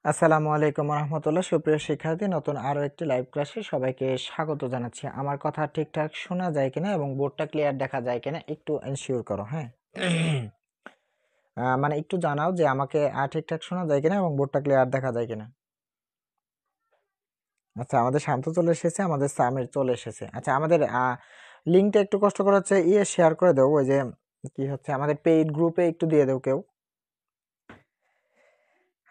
আসসালামু আলাইকুম রহমতুল্লাহ। সুপ্রিয় শিক্ষার্থী, নতুন আরো একটি লাইভ ক্লাসে সবাইকে স্বাগত জানাচ্ছি। আমার কথা ঠিকঠাক শোনা যায় কিনা এবং বোর্ডটা ক্লিয়ার দেখা যায় কিনা একটু এনশিওর করো। হ্যাঁ, মানে একটু জানাও যে আমাকে ঠিকঠাক শোনা যায় কিনা এবং বোর্ডটা ক্লিয়ার দেখা যায় কিনা। আচ্ছা, আমাদের শান্ত চলে এসেছে, আমাদের সামির চলে এসেছে। আচ্ছা, আমাদের লিঙ্কটা একটু কষ্ট করে হচ্ছে শেয়ার করে দেবো। ওই যে কি হচ্ছে আমাদের পেইড গ্রুপে একটু দিয়ে দেও কেউ।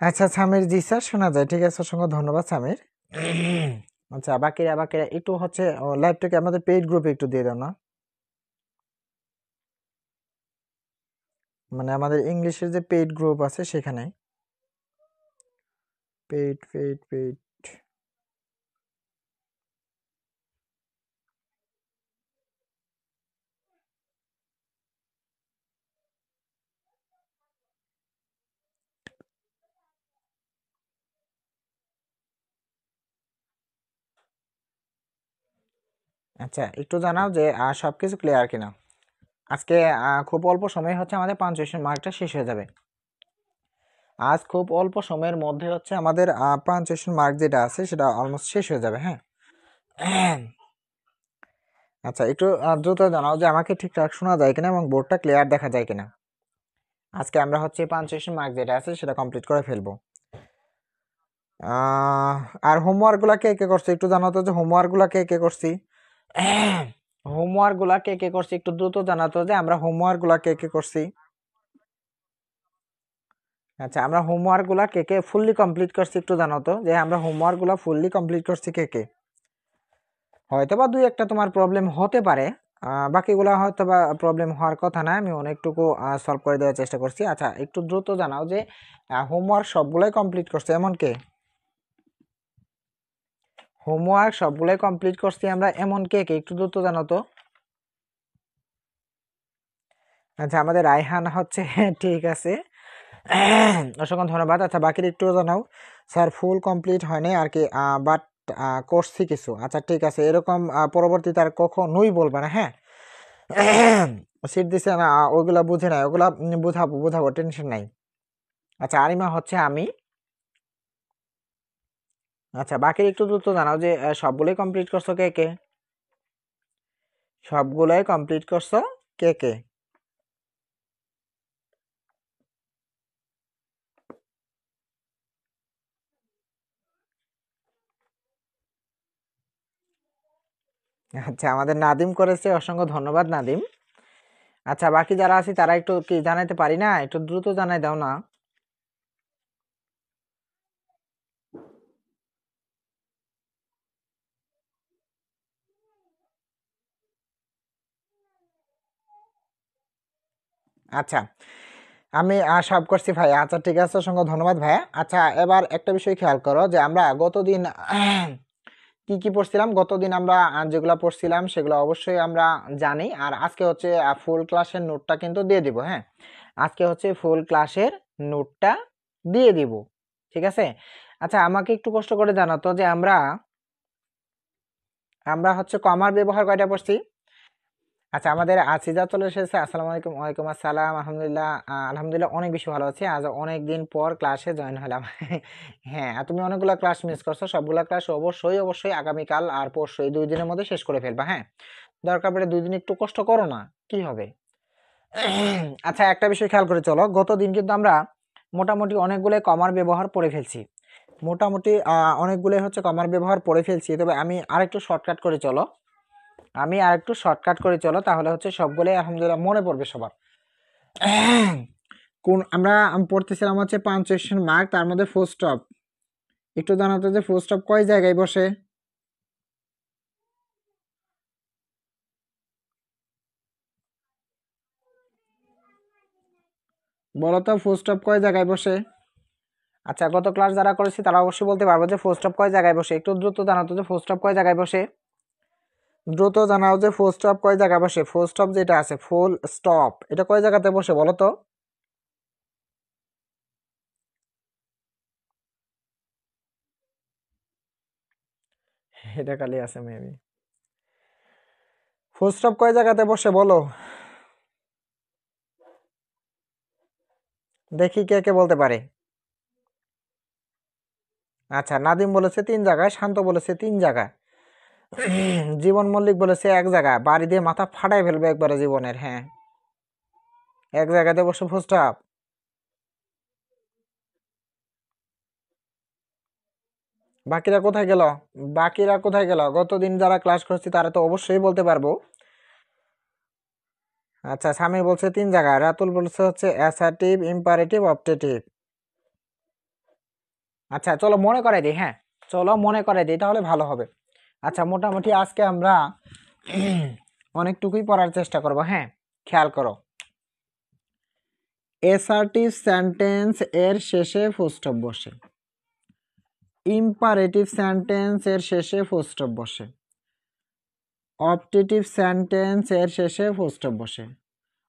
আচ্ছা সামির, জি স্যার শোনা যায়, ঠিক আছে, অসংখ্য ধন্যবাদ সামির। আচ্ছা, বাকিরা বাকিরা একটু হচ্ছে লাইভটাকে আমাদের পেইড গ্রুপে একটু দিয়ে দাও না, মানে আমাদের ইংলিশের যে পেইড গ্রুপ আছে সেখানে। Paid paid paid. আচ্ছা, একটু জানাও যে সবকিছু ক্লিয়ার কিনা। আজকে খুব অল্প সময় হচ্ছে আমাদের পাঞ্চুয়েশন মার্কটা শেষ হয়ে যাবে। আজ খুব অল্প সময়ের মধ্যে হচ্ছে আমাদের পাঞ্চুয়েশন মার্ক যেটা আছে সেটা অলমোস্ট শেষ হয়ে যাবে। হ্যাঁ, আচ্ছা একটু দ্রুত জানাও যে আমাকে ঠিকঠাক শোনা যায় কিনা এবং বোর্ডটা ক্লিয়ার দেখা যায় কিনা। আজকে আমরা হচ্ছে পাঞ্চুয়েশন মার্ক যেটা আছে সেটা কমপ্লিট করে ফেলবো। আর হোমওয়ার্ক গুলা কে কে করছে একটু জানাতো, যে হোমওয়ার্ক গুলা কে কে করছি। হোমওয়ার্ক গুলা কে কে করছি একটু দ্রুত জানাতো যে আমরা হোমওয়ার্ক গুলা কে কে করছি। আচ্ছা, আমরা হোমওয়ার্ক গুলা কে কে ফুললি কমপ্লিট করছি একটু জানাতো যে আমরা হোমওয়ার্ক গুলা ফুললি কমপ্লিট করছি কে কে। হয়তো বা দুই একটা তোমার প্রবলেম হতে পারে, বাকিগুলা হয়তো বা প্রবলেম হওয়ার কথা না, আমি অনেকটুকু সলভ করে দেওয়ার চেষ্টা করছি। আচ্ছা, একটু দ্রুত জানাও যে হোমওয়ার্ক সবগুলাই কমপ্লিট করছে এমন কে। হোমওয়ার্ক সবগুলাই কমপ্লিট করছি আমরা এমন কে কে একটু দ্রুত জানাও তো। আচ্ছা, আমাদের রায়হান হচ্ছে ঠিক আছে, অসংখ্য ধন্যবাদ। আচ্ছা, বাকির একটু জানাও। স্যার ফুল কমপ্লিট হয়নি আর কি, বাট করছি কিছু। আচ্ছা ঠিক আছে, এরকম পরবর্তীতে আর কখনোই বলবে না। হ্যাঁ, সিট দিছে না ওইগুলা বুঝে নাই, ওগুলা বুঝাবো বুঝাবো, টেনশন নাই। আচ্ছা, আরিমা হচ্ছে আমি। আচ্ছা, বাকির একটু দ্রুত জানাও যে সবগুলোই কমপ্লিট করছো কে কে। সবগুলোই কমপ্লিট করছো কে কে। আচ্ছা, আমাদের নাদিম করেছে, অসংখ্য ধন্যবাদ নাদিম। আচ্ছা, বাকি যারা আছে তারা একটু কি জানাইতে পারি না, একটু দ্রুত জানাই দাও না। আচ্ছা, আমি সব করছি ভাই। আচ্ছা ঠিক আছে, অসংখ্য ধন্যবাদ ভাইয়া। আচ্ছা, এবার একটা বিষয় খেয়াল করো যে আমরা গতদিন কি কি পড়ছিলাম। গতদিন আমরা যেগুলো পড়ছিলাম সেগুলো অবশ্যই আমরা জানি। আর আজকে হচ্ছে ফুল ক্লাসের নোটটা কিন্তু দিয়ে দিব। হ্যাঁ, আজকে হচ্ছে ফুল ক্লাসের নোটটা দিয়ে দিব, ঠিক আছে। আচ্ছা, আমাকে একটু কষ্ট করে জানাতো যে আমরা আমরা হচ্ছে কমার ব্যবহার কয়টা পড়ছি। আচ্ছা, আমাদের সিজা চলে এসেছে। আসসালামু আলাইকুম। ওয়ালাইকুম আসসালাম। আলহামদুলিল্লাহ, আলহামদুলিল্লাহ অনেক বেশি ভালো আছি। আজ অনেক দিন পর ক্লাসে জয়েন হলাম। হ্যাঁ, আর তুমি অনেকগুলো ক্লাস মিস করছো, সবগুলো ক্লাস অবশ্যই অবশ্যই আগামীকাল আর পরশু এই 2 দিনের মধ্যে শেষ করে ফেলবা। হ্যাঁ, দরকার পড়ে 2 দিন একটু কষ্ট করো না, কি হবে। আচ্ছা, একটা বিষয় খেয়াল করে চলো, গতদিন কিন্তু আমরা মোটামুটি অনেকগুলো কমার ব্যবহার পড়ে ফেলছি। মোটামুটি অনেকগুলো হচ্ছে কমার ব্যবহার পড়ে ফেলছি। তবে আমি আরেকটু শর্টকাট করে চলো, তাহলে হচ্ছে সবগুলোই আলহামদুলিল্লাহ মনে পড়বে সবার। কোন আমরা পড়তেছিলাম হচ্ছে পাঞ্চুয়েশন মার্ক, তার মধ্যে ফুল স্টপ। একটু জানাতো যে ফুল স্টপ কয় জায়গায় বসে। বলো তো ফুল স্টপ কয় জায়গায় বসে। আচ্ছা, গত ক্লাস যারা করেছে তারা অবশ্যই বলতে পারবো যে ফুল স্টপ কয় জায়গায় বসে। একটু দ্রুত জানাতো যে ফুল স্টপ কয় জায়গায় বসে। দ্রুত জানাও যে ফুল স্টপ কয় জায়গায় বসে। ফুল স্টপ যেটা আছে, ফুল স্টপ, এটা কয় জায়গাতে বসে বলো তো। এটা খালি আছে মেবি। ফুল স্টপ কয় জায়গাতে বসে বলো, দেখি কে কে বলতে পারে। আচ্ছা, নাদিম বলেছে 3 জায়গায়, শান্ত বলেছে 3 জায়গায়, জীবন মল্লিক বলেছে 1 জায়গায়। বাড়ি দিয়ে মাথা ফাটাই ফেলবে একবারে জীবনের। হ্যাঁ, 1 জায়গাতে বসে ফুল স্টপ। বাকিরা কোথায় গেল? বাকিরা কোথায় গেল? গতদিন যারা ক্লাস করছি তারা তো অবশ্যই বলতে পারবো। আচ্ছা, সামির বলছে 3 জায়গায়, রাতুল বলছে হচ্ছে অ্যাসার্টিভ, ইম্পারেটিভ, অবজেক্টিভ। আচ্ছা, চলো মনে করাই দিই। হ্যাঁ, চলো মনে করাই দিই, তাহলে ভালো হবে। আচ্ছা, মোটামুটি আজকে আমরা অনেকটুকুই পড়ার চেষ্টা করব। হ্যাঁ, খেয়াল করো, অ্যাসার্টিভ সেন্টেন্স এর শেষে ফুল স্টপ বসে, ইম্পারেটিভ সেন্টেন্স এর শেষে ফুল স্টপ বসে, অবজেক্টিভ সেন্টেন্স এর শেষে ফুল স্টপ বসে।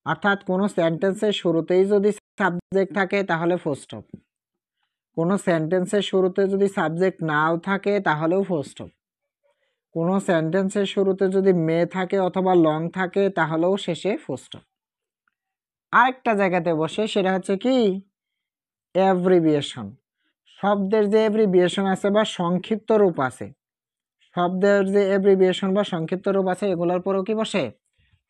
অর্থাৎ কোনো সেন্টেন্সের শুরুতেই যদি সাবজেক্ট থাকে তাহলে ফুল স্টপ, কোনো সেন্টেন্সের শুরুতে যদি সাবজেক্ট নাও থাকে তাহলেও ফুল স্টপ, কোনো সেন্টেন্সের শুরুতে যদি মে থাকে অথবা লং থাকে তাহলেও শেষে ফুল স্টপ। আরেকটা জায়গাতে বসে, সেটা হচ্ছে কি অ্যাব্রিভিয়েশন। শব্দের যে অ্যাব্রিভিয়েশন আছে বা সংক্ষিপ্ত রূপ আছে, শব্দের যে অ্যাব্রিভিয়েশন বা সংক্ষিপ্ত রূপ আছে, এগুলোর পরেও কি বসে?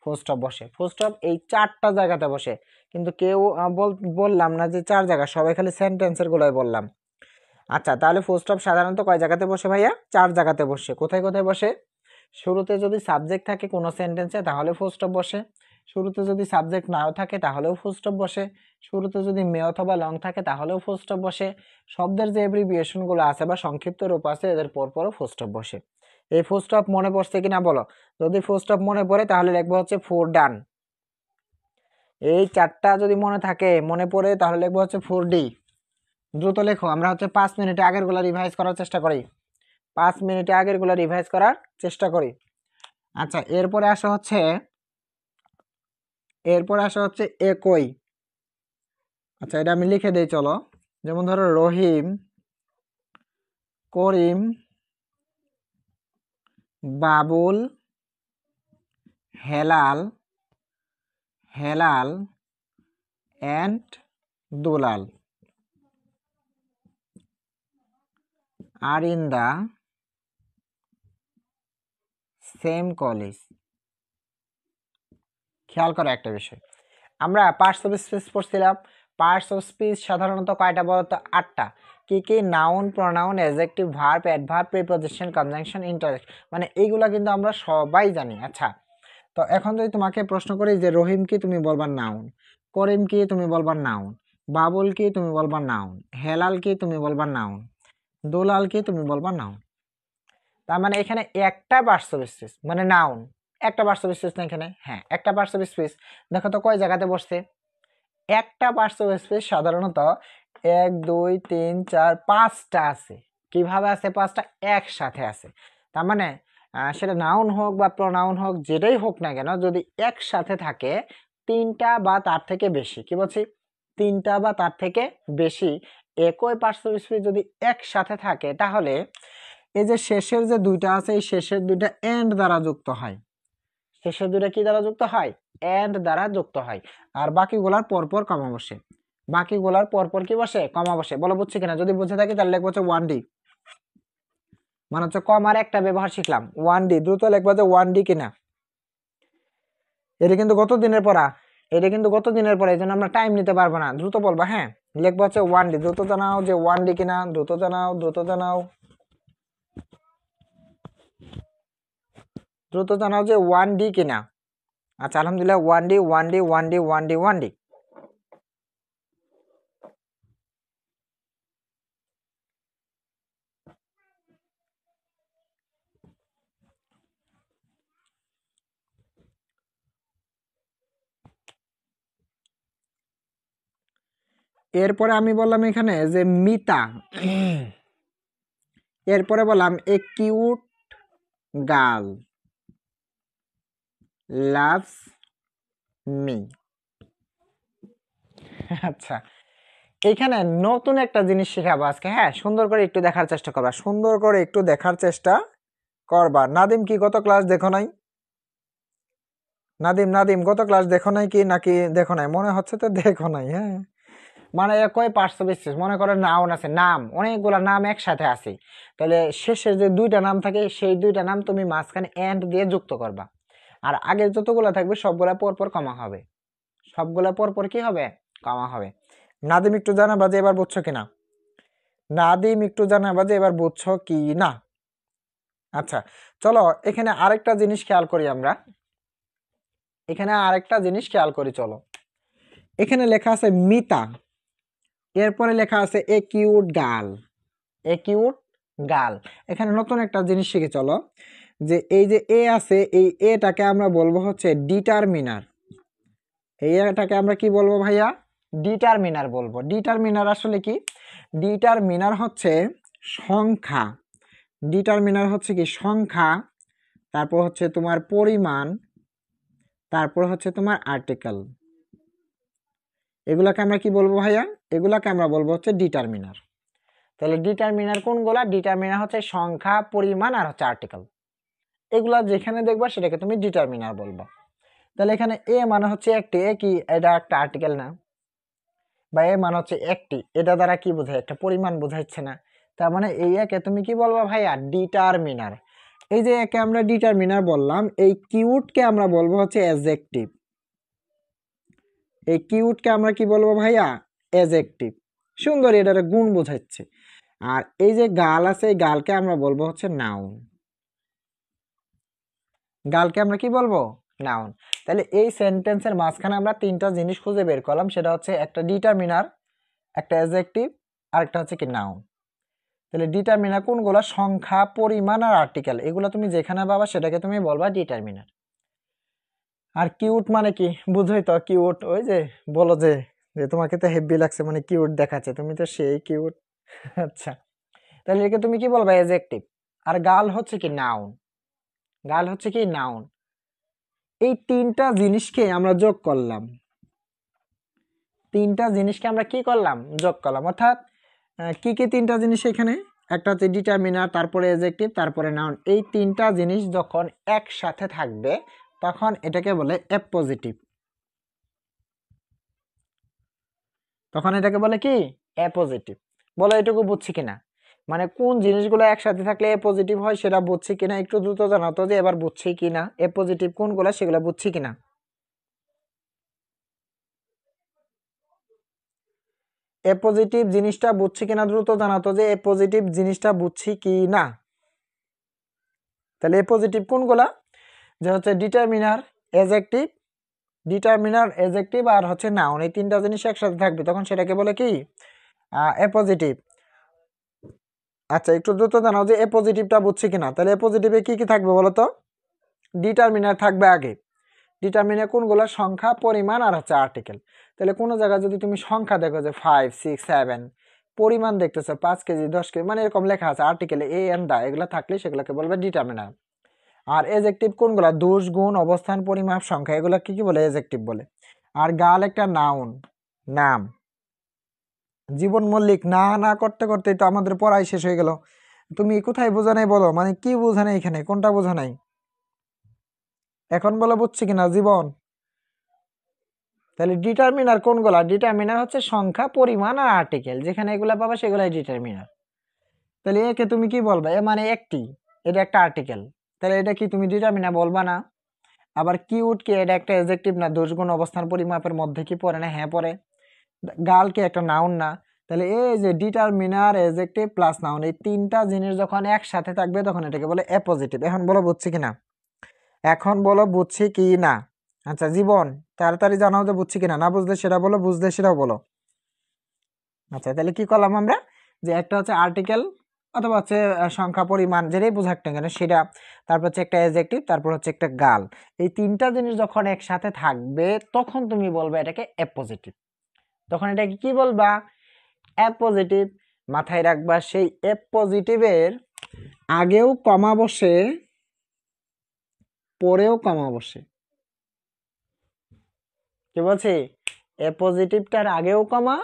ফুল স্টপ বসে। ফুল স্টপ এই 4টা জায়গাতে বসে, কিন্তু কেউ বললাম না যে 4 জায়গা, সবাই খালি সেন্টেন্সের গুলোই বললাম। আচ্ছা, তাহলে ফুল স্টপ সাধারণত কয় জায়গাতে বসে ভাইয়া? 4 জায়গাতে বসে। কোথায় কোথায় বসে? শুরুতে যদি সাবজেক্ট থাকে কোনো সেন্টেন্সে তাহলে ফুল স্টপ বসে, শুরুতে যদি সাবজেক্ট নাও থাকে তাহলেও ফুল স্টপ বসে, শুরুতে যদি মে অথবা লং থাকে তাহলেও ফুল স্টপ বসে, শব্দের যে অ্যাব্রিভিয়েশন গুলো আছে বা সংক্ষিপ্ত রূপ আছে এদের পরপরও ফুল স্টপ বসে। এই ফুল স্টপ মনে পড়ছে কিনা বলো? যদি ফুল স্টপ মনে পড়ে তাহলে লিখবো হচ্ছে ফোর ডান। এই 4টা যদি মনে থাকে, মনে পড়ে, তাহলে লিখবো হচ্ছে 4D। দ্রুত লেখো, আমরা হচ্ছে 5 মিনিটে আগের গুলা রিভাইজ করার চেষ্টা করি, 5 মিনিটে আগের গুলা রিভাইজ করার চেষ্টা করি। আচ্ছা, এরপরে আসা হচ্ছে একই। আচ্ছা, এটা আমি লিখে দেই, চলো। যেমন ধরো Rahim, Karim, Babul, Helal, Helal and Dulal are in the same college. খেয়াল করো একটা বিষয়, আমরা পার্টস অফ স্পিচ পড়ছিলাম। পার্টস অফ স্পিচ সাধারণত কয়টা বলতো? 8টা। কি কি? Noun, pronoun, adjective, verb, adverb, preposition, conjunction, interjection. মানে এইগুলা কিন্তু আমরা সবাই জানি। আচ্ছা, তো এখন যদি তোমাকে প্রশ্ন করি যে রহিম কি, তুমি বলবা নাউন, করিম কি, তুমি বলবা নাউন, বাবুল কি, তুমি বলবা নাউন, হেলাল কি, তুমি বলবা নাউন, দুলাল কি, তুমি বলবা নাউন। তার মানে এখানে একটা পার্টস অফ স্পিচ মানে নাউন, একটা পার্টস অফ স্পিচ না এখানে? হ্যাঁ, একটা পার্টস অফ স্পিচ। দেখো তো কয় জায়গাতে বসছে? একটা পার্টস অফ স্পিচ সাধারণত 1 2 3 4 5টা আছে। কিভাবে আছে 5টা? একসাথে আছে। তার মানে সেটা নাউন হোক বা প্রোনাউন হোক, যেটাই হোক না কেন, যদি একসাথে থাকে 3টা বা তার থেকে বেশি, কি বলছি? 3টা বা তার থেকে বেশি একই পার্টস অফ স্পিচ যদি একসাথে থাকে, তাহলে এই যে শেষের যে 2টা আছে, এই শেষের 2টা এন্ড দ্বারা যুক্ত হয়। শেষের 2টা কি দ্বারা যুক্ত হয়? এন্ড দ্বারা যুক্ত হয়। আর বাকিগুলার পরপর কমা বসে, বাকিগুলার পরপর কি বসে? কমা বসে। বলো বুঝছি কিনা? যদি বুঝে থাকি তাহলে লিখবো হচ্ছে 1D, মানে হচ্ছে কমার একটা ব্যবহার শিখলাম। 1D, দ্রুত লিখবো যে 1D কিনা। এটা কিন্তু গত দিনের পড়া, এটা কিন্তু গত দিনের পড়া, এই জন্য আমরা টাইম নিতে পারবো না, দ্রুত বলবা। হ্যাঁ, লিখবো হচ্ছে 1D। দ্রুত জানাও যে 1D কিনা, দ্রুত জানাও, দ্রুত জানাও, দ্রুত জানাও যে 1D কিনা। আচ্ছা, আলহামদুলিল্লাহ, 1D 1D 1D 1D 1D। এরপরে আমি বললাম এখানে যে মিতা, এরপরে বললাম এ কিউট গার্ল লাভস মি। আচ্ছা, এইখানে নতুন একটা জিনিস শেখাবো আজকে। হ্যাঁ, সুন্দর করে একটু দেখার চেষ্টা করবা, সুন্দর করে একটু দেখার চেষ্টা করবা। নাদিম কি গত ক্লাস দেখো নাই? নাদিম, নাদিম গত ক্লাস দেখো নাই কি, নাকি দেখো নাই? মনে হচ্ছে তো দেখো নাই। হ্যাঁ, মানে একই পার্টস অফ স্পিচ, মনে করো নাউন আছে, নাম অনেকগুলা নাম একসাথে আছে, তাহলে শেষে যে দুইটা নাম থাকে সেই দুইটা নাম তুমি মাঝখানে এন্ড দিয়ে যুক্ত করবা, আর আগের যতগুলা থাকবে সবগুলা পরপর কমা হবে, সবগুলা পরপর কি হবে, কমা হবে। নাদিম একটু জানাবা যে এবার বুঝছো কিনা, নাদিম একটু জানাবা যে এবার বুঝছো কি না। আচ্ছা চলো এখানে আরেকটা জিনিস খেয়াল করি আমরা, এখানে আরেকটা জিনিস খেয়াল করি চলো। এখানে লেখা আছে মিতা, এরপরে লেখা আছে এ কিউট গার্ল, এ কিউট গার্ল। এখানে নতুন একটা জিনিস শিখে চলো, যে এই যে এ আছে এই এটাকে আমরা বলবো হচ্ছে ডিটারমিনার, এই এটাকে আমরা কি বলবো ভাইয়া, ডিটারমিনার বলবো। ডিটারমিনার আসলে কি, ডিটারমিনার হচ্ছে সংখ্যা, ডিটারমিনার হচ্ছে কি সংখ্যা, তারপর হচ্ছে তোমার পরিমাণ, তারপর হচ্ছে তোমার আর্টিকেল, এগুলাকে আমরা কি বলবো ভাইয়া, এগুলাকে আমরা বলবো হচ্ছে ডিটারমিনার। তাহলে ডিটারমিনার কোনগুলা, ডিটারমিনার হচ্ছে সংখ্যা, পরিমাণ আর হচ্ছে আর্টিকেল, এগুলা যেখানে দেখবা সেটাকে তুমি ডিটারমিনার বলবো। তাহলে এখানে এ মানে হচ্ছে একটি, এ কি এটা একটা আর্টিকেল না, বা এ মানে হচ্ছে একটি, এটা দ্বারা কি বোঝায়, একটা পরিমাণ বোঝাচ্ছে না, তার মানে এই একে তুমি কি বলবো ভাইয়া, ডিটারমিনার। এই যে একে আমরা ডিটারমিনার বললাম, এই কিউটকে আমরা বলবো হচ্ছে অ্যাডজেক্টিভ, এই কিউটকে আমরা কি বলবো ভাইয়া, অ্যাডজেক্টিভ, সুন্দর, এটার গুণ বোঝাচ্ছে। আর এই যে গাল আছে এই গালকে আমরা বলবো হচ্ছে নাউন, গালকে আমরা কি বলবো, নাউন। তাহলে এই সেন্টেন্সের মাঝখানে আমরা তিনটা জিনিস খুঁজে বের করলাম, সেটা হচ্ছে একটা ডিটারমিনার, একটা অ্যাডজেক্টিভ, আর একটা হচ্ছে কি নাউন। তাহলে ডিটারমিনার কোনগুলো, সংখ্যা, পরিমাণ আর আর্টিকেল, এগুলো তুমি যেখানে পাবা সেটাকে তুমি বলবা ডিটারমিনার। আর কিউট মানে কি, বুঝোই তো, কিউট ওই যে বলো যে যে তোমাকে তো হেভি লাগছে মানে কিউট দেখাচ্ছে, তুমি তো সেই কিউট। আচ্ছা তাহলে একে তুমি কি বলবা, অ্যাডজেক্টিভ। আর গাল হচ্ছে কি নাউন, গাল হচ্ছে কি নাউন। এই তিনটা জিনিসকে আমরা যোগ করলাম, তিনটা জিনিসকে আমরা কি করলাম, যোগ করলাম, অর্থাৎ কি কি তিনটা জিনিস এখানে, একটা হচ্ছে ডিটারমিনার, তারপরে অ্যাডজেক্টিভ, তারপরে নাউন, এই তিনটা জিনিস যখন একসাথে থাকবে তখন এটাকে বলে অ্যাপোজিটিভ, তখন এটাকে বলে কি, অ্যাপোজিটিভ। বলো এটুকু বুঝছি কিনা, মানে কোন জিনিসগুলো একসাথে থাকলে পজিটিভ হয় সেটা বুঝছি কিনা, একটু দ্রুত জানাও তো যে এবার বুঝছি কিনা, এ পজিটিভ কোনগুলো সেগুলো বুঝছি কিনা। এ পজিটিভ জিনিসটা বুঝছি কিনা দ্রুত জানাতো যে এ পজিটিভ জিনিসটা বুঝছি কি না। তাহলে এ পজিটিভ কোনগুলা, যে হচ্ছে ডিটারমিনার, এডজেক্টিভ, ডিটারমিনার, এডজেক্টিভ আর হচ্ছে নাউন, এই তিনটা জিনিস একসাথে থাকবে তখন সেটাকে বলে কি, এ পজিটিভ। আচ্ছা একটু দ্রুত জানাও যে এ পজিটিভটা বুঝছি কিনা। তাহলে এ পজিটিভে কি কি থাকবে বলো তো, ডিটারমিনার থাকবে আগে, ডিটারমিনার কোনগুলো, সংখ্যা, পরিমাণ আর হচ্ছে আর্টিকেল। তাহলে কোনো জায়গায় যদি তুমি সংখ্যা দেখো যে 5 6 7, পরিমাণ দেখতেছো 5 কেজি 10 কেজি মানে এরকম লেখা আছে আর্টিকেলে এ এন্ড দা, এগুলো থাকলে সেগুলোকে বলবে ডিটারমিনার। আর এজেক্টিভ কোনগুলো, দোষ, গুণ, অবস্থান, পরিমাপ, সংখ্যা, এগুলো কি কি বলে, এজেক্টিভ বলে। আর গাল একটা নাউন, নাম। জীবন মল্লিক, না না করতে করতে তো আমাদের পড়াই শেষ হয়ে গেল, তুমি কোথায় বোঝা নাই বলো, মানে কি বোঝা নাই এখানে, কোনটা বোঝা নাই এখন বলো, বুঝছি কিনা জীবন। তাহলে ডিটারমিনার কোনগুলা, ডিটারমিনার হচ্ছে সংখ্যা, পরিমাণ আর আর্টিকেল, যেখানে এগুলা পাবা সেগুলাই ডিটারমিনার। তাহলে একে তুমি কি বলবা, এ মানে একটি, এটা একটা আর্টিকেল, তাহলে এটা কি তুমি ডিটারমিনার বলবা না। আবার কিউট কি, এটা একটা অ্যাডজেক্টিভ না, দোষ, গুণ, অবস্থান, পরিমাপের মধ্যে কি পড়ে না, হ্যাঁ পড়ে। গার্ল কি একটা নাউন না। তাহলে এই যে ডিটারমিনার, অ্যাডজেক্টিভ প্লাস নাউন, এই তিনটা জিনিস যখন একসাথে থাকবে তখন এটাকে বলে অ্যাপোজিটিভ। এখন বলো বুঝছি কিনা, এখন বলো বুঝছি কি না। আচ্ছা জীবন তাড়াতাড়ি জানাও যে বুঝছি কিনা, না বুঝলে সেটা বলো, বুঝলে সেটাও বলো। আচ্ছা তাহলে কি করলাম আমরা, যে একটা হচ্ছে আর্টিকেল অথবা হচ্ছে সংখ্যা, পরিমাণ, যেটাই বোঝাক না কেন সেটা, তারপর হচ্ছে একটা অ্যাডজেক্টিভ, তারপর হচ্ছে একটা গাল, এই তিনটা জিনিস যখন একসাথে থাকবে তখন তুমি বলবে এটাকে অ্যাপোজিটিভ, তখন এটাকে কি বলবা, অ্যাপোজিটিভ। মাথায় রাখবা সেই অ্যাপোজিটিভের আগেও কমা বসে, পরেও কমা বসে। কি বলছি, অ্যাপোজিটিভটার আগেও কমা,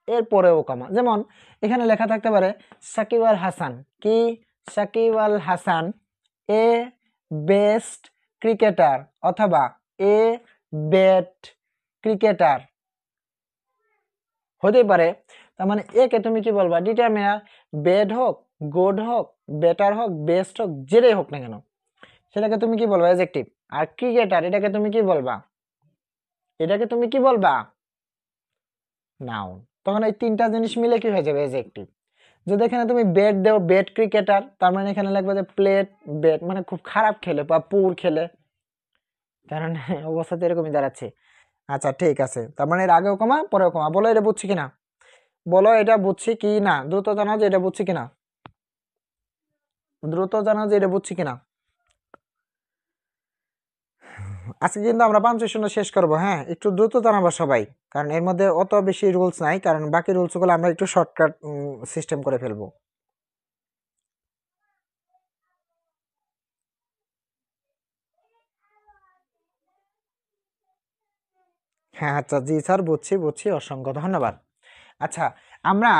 এর পরেও কমা। যেমন এখানে লেখা থাকতে পারে সাকিব আল হাসান, কি, সাকিব আল হাসান এ বেস্ট ক্রিকেটার, অথবা এ বেট ক্রিকেটার, হতেই পারে। তার মানে একে তুমি কি বলবা, ডিটারমিনার। বেড হোক, গুড হোক, বেটার হোক, বেস্ট হোক, যেটাই হোক না কেন সেটাকে তুমি কি বলবা, অ্যাডজেক্টিভ। আর ক্রিকেটার, এটাকে তুমি কি বলবা, এটাকে তুমি কি বলবা, নাউন। তখন এই তিনটা জিনিস মিলে কি হয়ে যাবে, অ্যাডজেক্টিভ। যদি এখানে তুমি বেড দেও, বেড ক্রিকেটার, তার মানে এখানে লাগবে যে প্লেট বেড, মানে খুব খারাপ খেলে বা পুর খেলে, কারণ অবস্থা তো এরকমই দাঁড়াচ্ছে। আচ্ছা ঠিক আছে, তার মানে এর আগেও কমা পরেও কমা। বলো এটা বুঝছি কিনা, বলো এটা বুঝছি কি না, দ্রুত জানাও যে এটা বুঝছি কিনা, দ্রুত জানাও যে এটা বুঝছি কিনা। আজকে কিন্তু আমরা পাঞ্চুয়েশন শেষ করব, হ্যাঁ একটু দ্রুত জানাবো সবাই, কারণ এর মধ্যে অত বেশি রুলস নাই, কারণ বাকি রুলস গুলো আমরা একটু শর্টকাট সিস্টেম করে ফেলবো। হ্যাঁ আচ্ছা, জি স্যার, বুঝছি বুঝছি, অসংখ্য ধন্যবাদ। আচ্ছা, আমরা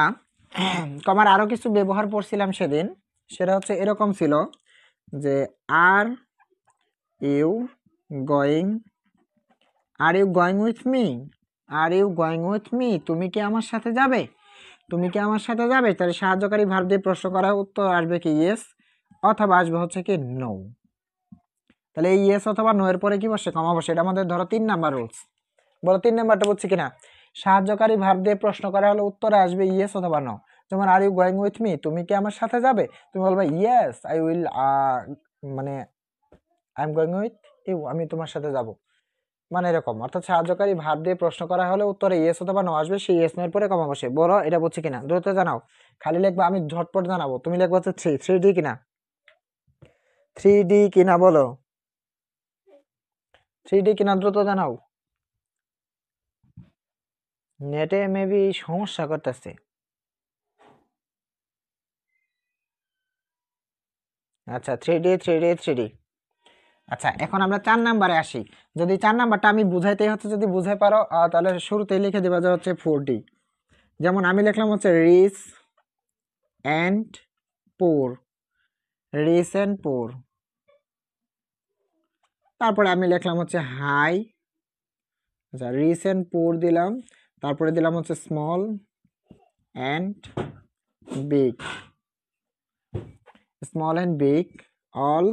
কমার আরো কিছু ব্যবহার পড়ছিলাম সেদিন, সেটা হচ্ছে এরকম ছিল যে are you going, are you going with me, are you going with me, তুমি কি আমার সাথে যাবে, তুমি কি আমার সাথে যাবে, তাহলে সাহায্যকারী ভার্ব দিয়ে প্রশ্ন করা, উত্তর আসবে কি ইয়েস, অথবা আসবে হচ্ছে কি নো। তাহলে এই ইয়েস অথবা নো এর পরে কি বসে, কমা বসে। এটা আমাদের ধরো 3 নাম্বার রুলস। বলো 3 নাম্বারটা বুঝছি কিনা। সাহায্যকারী ভার্ব দিয়ে প্রশ্ন করা হলে উত্তরে আসবে ইয়েস অথবা নো। যেমন are you going with me, তুমি কি আমার সাথে যাবে, তুমি বলবে ইয়েস আই উইল, মানে I am going with you, আমি তোমার সাথে যাব, মানে এরকম। অর্থাৎ সাহায্যকারী ভার্ব দিয়ে প্রশ্ন করা হলে উত্তরে ইয়েস অথবা নো আসবে, সেই ইয়েস নো এর পরে কমা বসে। বলো এটা বুঝছি কিনা, দ্রুত জানাও। খালি লিখবা, আমি ঝটপট জানাবো, তুমি লিখবা হচ্ছে 3D কিনা, 3D কিনা, বলো 3D কিনা, দ্রুত জানাও। নেটে মেবি সমস্যা করতেছে। আচ্ছা 3D। আচ্ছা এখন আমরা 4 নাম্বারে আসি। যদি 4 নাম্বারটা আমি বুঝাইতে হচ্ছে, যদি বুঝাই পারো তাহলে শুরুতেই লিখে দিবা যে হচ্ছে 4D। যেমন আমি লিখলাম হচ্ছে রিচ অ্যান্ড পুর, রিচ অ্যান্ড পুর। তারপরে আমি লিখলাম হচ্ছে হাই, আচ্ছা রিচ অ্যান্ড পুর দিলাম, তারপরে দিলাম হচ্ছে small and big, small and big, all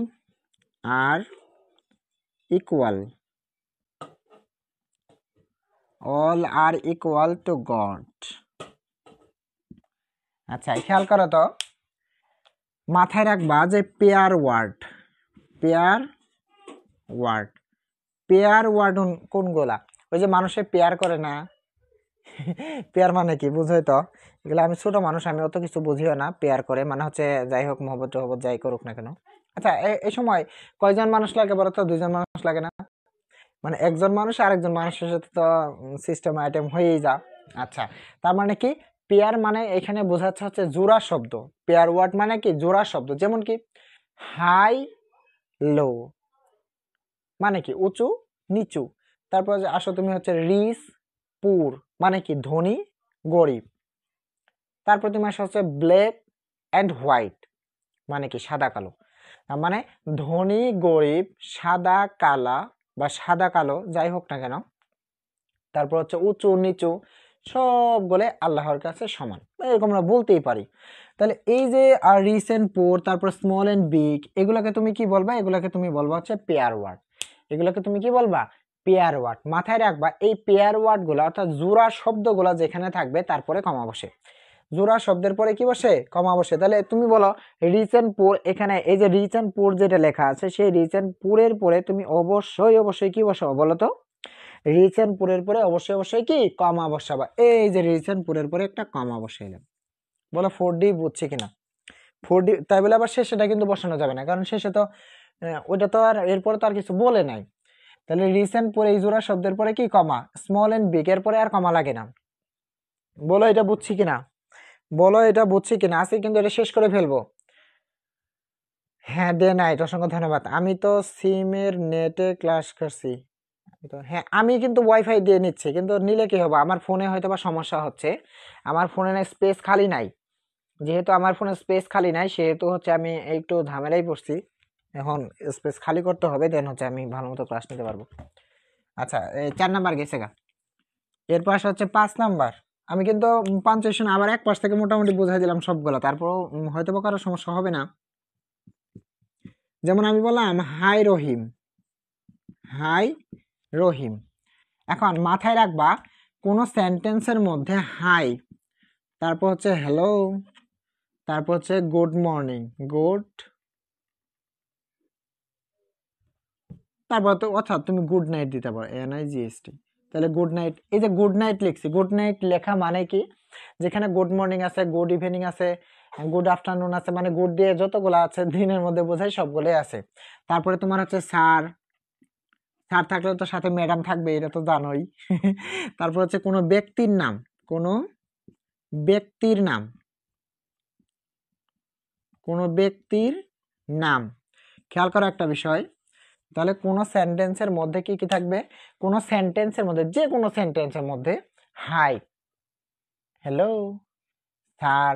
are equal, all are equal to God. আচ্ছা খেয়াল করো তো, মাথায় রাখবা যে pair word, pair word, pair word কোনগুলা, ওই যে মানুষে পেয়ার করে না, পেয়ার মানে কি বুঝোই তো, এগুলো আমি ছোট মানুষ, আমি অত কিছু বুঝিও না। পেয়ার করে মানে হচ্ছে যাই হোক, মহব্বত টহব্বত যাই করুক না কেন। আচ্ছা এই সময় কয়জন মানুষ লাগে বলো তো, 2জন মানুষ লাগে না, মানে একজন মানুষ আরেকজন মানুষের সাথে তো সিস্টেম আইটেম হয়েই যা। আচ্ছা তার মানে কি, পেয়ার মানে এখানে বোঝাচ্ছে হচ্ছে জোড়া শব্দ। পেয়ার ওয়ার্ড মানে কি জোড়া শব্দ, যেমন কি হাই লো, মানে কি উঁচু নিচু। তারপর যে আসো তুমি হচ্ছে রিচ পুর, মানে কি ধনী গরিব। তারপর তুমি আসো হচ্ছে ব্ল্যাক অ্যান্ড হোয়াইট, মানে কি সাদা কালো। তার মানে ধনী গরিব, সাদা কালা বা সাদা কালো যাই হোক না কেন, তারপর হচ্ছে উঁচু নিচু, সবগুলো আল্লাহর কাছে সমান, এরকম আমরা বলতেই পারি। তাহলে এই যে আর রিসেন্ট পোর, তারপর স্মল এন্ড বিগ, এগুলাকে তুমি কি বলবা, এগুলাকে তুমি বলবা হচ্ছে পেয়ার ওয়ার্ড। এগুলাকে তুমি কি বলবা, পেয়ার ওয়ার্ড। মাথায় রাখবা এই পেয়ার ওয়ার্ড গুলা, অর্থাৎ জোড়া শব্দগুলা যেখানে থাকবে তারপরে কমা বসে, জোড়া শব্দের পরে কি বসে, কমা বসে। তাহলে তুমি বলো রিসেন্ট পোর, এখানে এই যে রিসেন্ট পোর যেটা লেখা আছে, সেই রিসেন্ট পোরের পরে তুমি অবশ্যই অবশ্যই কি বসাবো বলো তো, রিসেন্ট পুরের পরে অবশ্যই অবশ্যই কি কমা বসাবা। এই যে রিসেন্ট পুরের পরে একটা কমা বসাইলাম। বলো 4D বুঝছি কিনা। 4D, তাই বলে আবার শেষেটা কিন্তু বসানো যাবে না, কারণ শেষে তো ওইটা তো আর এরপরে তো আর কিছু বলে নাই। তাহলে রিসেন্ট পরে এই জোড়া শব্দের পরে কি কমা, স্মল এন্ড বিগ এর পরে আর কমা লাগে না। বলো এটা বুঝছি কিনা, বলো এটা বুঝছি কিনা। আজকে কিন্তু এটা শেষ করে ফেলবো। হ্যাঁ দে নাই, অসংখ্য ধন্যবাদ। আমি তো সিমের নেটে ক্লাস করছি, তো হ্যাঁ আমি কিন্তু ওয়াইফাই দিয়ে নিচ্ছি, কিন্তু নিলে কি হবে, আমার ফোনে হয়তো বা সমস্যা হচ্ছে, আমার ফোনে স্পেস খালি নাই। যেহেতু আমার ফোনে স্পেস খালি নাই, সেহেতু হচ্ছে আমি একটু ঝামেলাই পড়ছি। এখন স্পেস খালি করতে হবে, দেন হচ্ছে আমি ভালো মতো ক্লাস নিতে পারবো। আচ্ছা 4 নাম্বার গেছে গা, এরপর হচ্ছে 5 নাম্বার। আমি কিন্তু পাঞ্চুয়েশন আবার এক পাশ থেকে মোটামুটি বোঝাই দিলাম সবগুলো, তারপরও হয়তো বা কারো সমস্যা হবে না। যেমন আমি বললাম হাই রহিম, হাই রহিম। এখন মাথায় রাখবা কোনো সেন্টেন্সের মধ্যে হাই, তারপর হচ্ছে হ্যালো, তারপর হচ্ছে গুড মর্নিং, গুড, তারপর তো অর্থাৎ তুমি গুড নাইট দিতে পারো, NIGHT। তাহলে গুড নাইট, এই যে গুড নাইট লিখছি, গুড নাইট লেখা মানে কি, যেখানে গুড মর্নিং আছে, গুড ইভিনিং আছে, গুড আফটারনুন আছে, মানে গুড দিয়ে যতগুলো আছে দিনের মধ্যে বোঝায় সবগুলোই আছে। তারপরে তোমার হচ্ছে স্যার, স্যার থাকলে তো সাথে ম্যাডাম থাকবে, এটা তো জানোই। তারপর হচ্ছে কোনো ব্যক্তির নাম, কোনো ব্যক্তির নাম, কোনো ব্যক্তির নাম। খেয়াল করো একটা বিষয়, তাহলে কোনো সেন্টেন্সের মধ্যে কি কি থাকবে, কোনো সেন্টেন্সের মধ্যে, যে কোনো সেন্টেন্সের মধ্যে hi, hello, sir,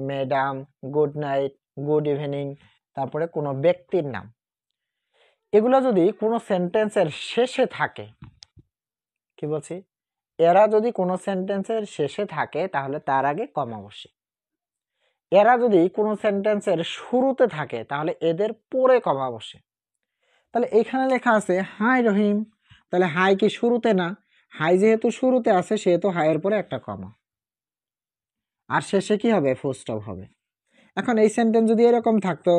madam, good night, good evening, তারপরে কোনো ব্যক্তির নাম, এগুলো যদি কোনো সেন্টেন্সের শেষে থাকে, কি বলছি, এরা যদি কোনো সেন্টেন্সের শেষে থাকে তাহলে তার আগে কমা বসে। এরা যদি কোনো সেন্টেন্সের শুরুতে থাকে তাহলে এদের পরে কমা বসে। তাহলে এখানে লেখা আছে হাই রহিম, তাহলে হাই কি শুরুতে না, হাই যেহেতু শুরুতে আছে সেহেতু হাইয়ের পরে একটা কমা, আর শেষে কি হবে, ফুল স্টপ হবে। এখন এই সেন্টেন্স যদি এরকম থাকতো,